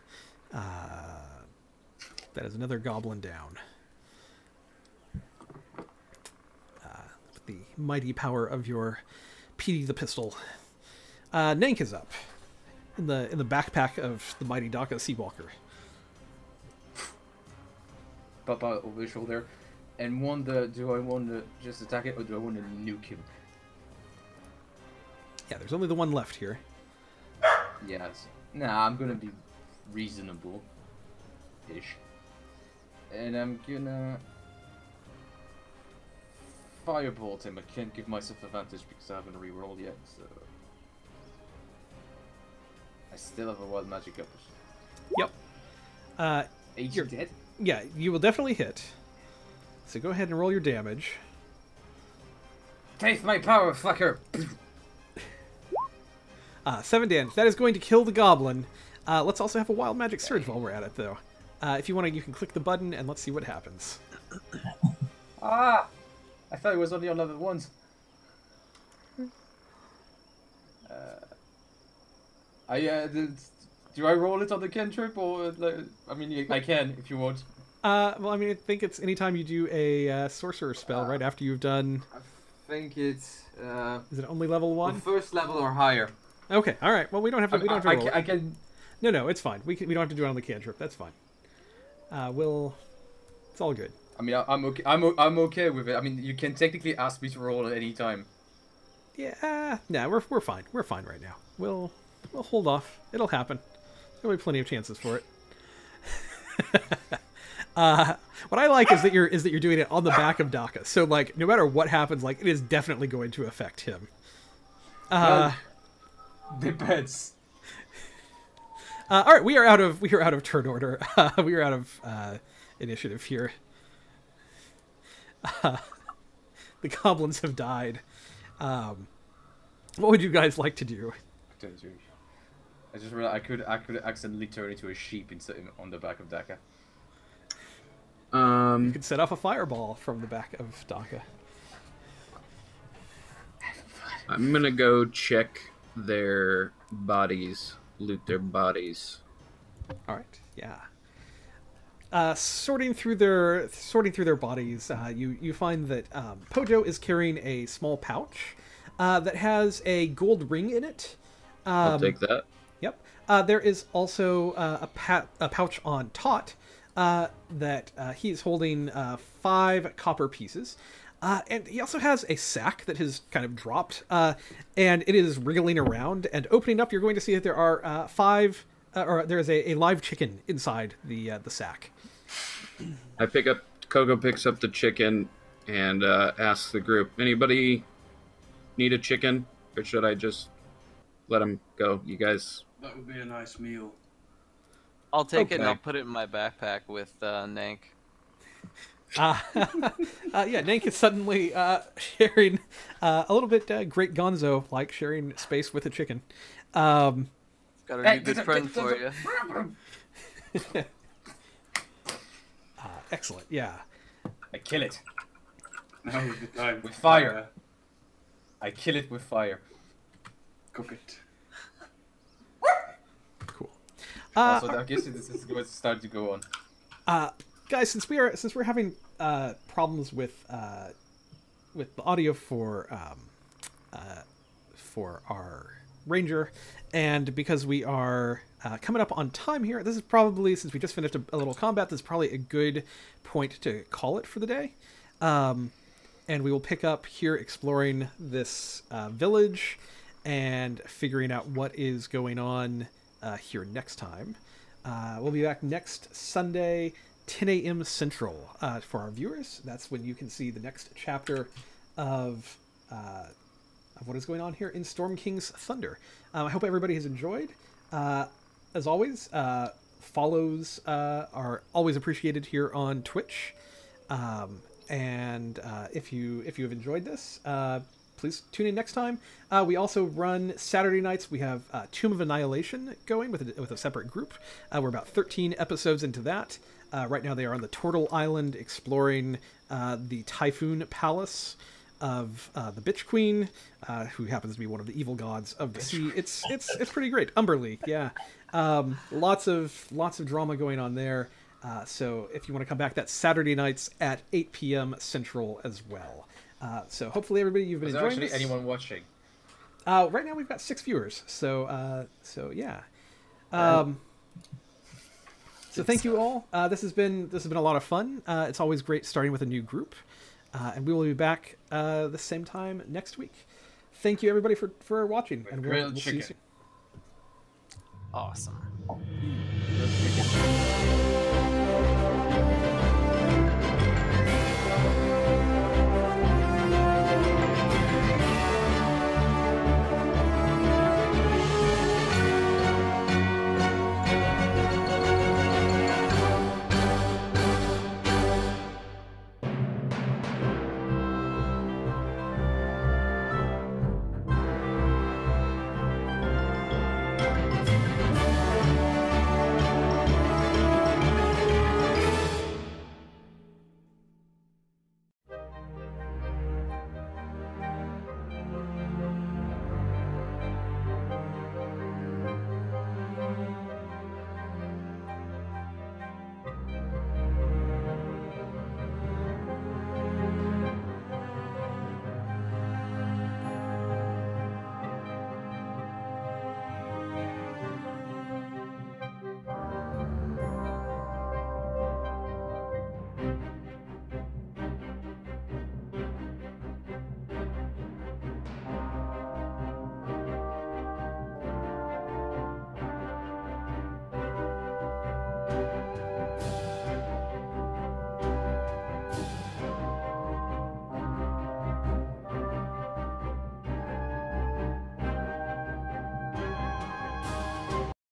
That is another goblin down. With the mighty power of your Petey the Pistol. Nank is up in the backpack of the mighty Daka Seawalker. Papa over his shoulder. And do I want to just attack it or do I want to nuke him? Yeah, there's only the one left here. Yes. Nah, I'm gonna be reasonable-ish. And I'm gonna firebolt him. I can't give myself advantage because I haven't rerolled yet, so I still have a wild magic up. Yep. You're dead? Yeah, you will definitely hit. So go ahead and roll your damage. Taste my power, fucker! 7 damage. That is going to kill the goblin. Let's also have a wild magic surge while we're at it, though. If you want to, you can click the button and let's see what happens. Ah! I thought it was only on level 1s. Do I roll it on the cantrip or like, I mean I can if you want. Well, I mean, I think it's anytime you do a sorcerer spell right after you've done. I think it's. Is it only level 1? First level or higher. Okay, all right. Well, we don't have to. We don't have to roll it. I can. No, it's fine. We don't have to do it on the cantrip. That's fine. It's all good. I mean, I'm okay. I'm okay with it. I mean, you can technically ask me to roll at any time. Yeah, we're fine. We're fine right now. We'll hold off. It'll happen. There'll be plenty of chances for it. What I like is that you're doing it on the back of Daka. So like, no matter what happens, like it is definitely going to affect him. Depends. All right, we are out of turn order. We are out of initiative here. The goblins have died. What would you guys like to do? I just realized I could accidentally turn into a sheep on the back of Daka. You could set off a fireball from the back of Daka. I'm gonna go check their bodies, loot their bodies. All right, yeah. Sorting through their bodies, you find that Pojo is carrying a small pouch that has a gold ring in it. I'll take that. Yep. There is also a pouch on Tot that he's holding 5 copper pieces. And he also has a sack that has kind of dropped, and it is wriggling around. And opening up, you're going to see that there are 5, or there's a live chicken inside the sack. Coco picks up the chicken and asks the group, anybody need a chicken? Or should I just let him go? You guys... That would be a nice meal. I'll take it and Okay. I'll put it in my backpack with Nank. Yeah, Nank is suddenly sharing a little bit Great Gonzo, like sharing space with a chicken. Got a new good friend for you. Excellent, yeah. I kill it Now is the time. with fire. I kill it with fire. Cook it. Cool. Also, I guess this is going to start to go on. guys, since we're having problems with the audio for our ranger, and because we are coming up on time here, this is probably, since we just finished a little combat, this is probably a good point to call it for the day. And we will pick up here exploring this village and figuring out what is going on here next time. We'll be back next Sunday, 10 a.m. Central, for our viewers. That's when you can see the next chapter of what is going on here in Storm King's Thunder. I hope everybody has enjoyed. As always, follows are always appreciated here on Twitch. And if you have enjoyed this, please tune in next time. We also run Saturday nights. We have Tomb of Annihilation going with a separate group. We're about 13 episodes into that. Right now they are on the Turtle Island exploring the Typhoon Palace of the Bitch Queen, who happens to be one of the evil gods of the sea. It's pretty great. Umberly, yeah. Lots of drama going on there. So if you want to come back, that's Saturday nights at 8 p.m. Central as well. So hopefully everybody, you've been enjoying this. Is there actually anyone watching? Right now we've got 6 viewers. So yeah. So thank you all. This has been a lot of fun. It's always great starting with a new group. And we will be back the same time next week. Thank you everybody for watching, and we'll see you soon. Awesome.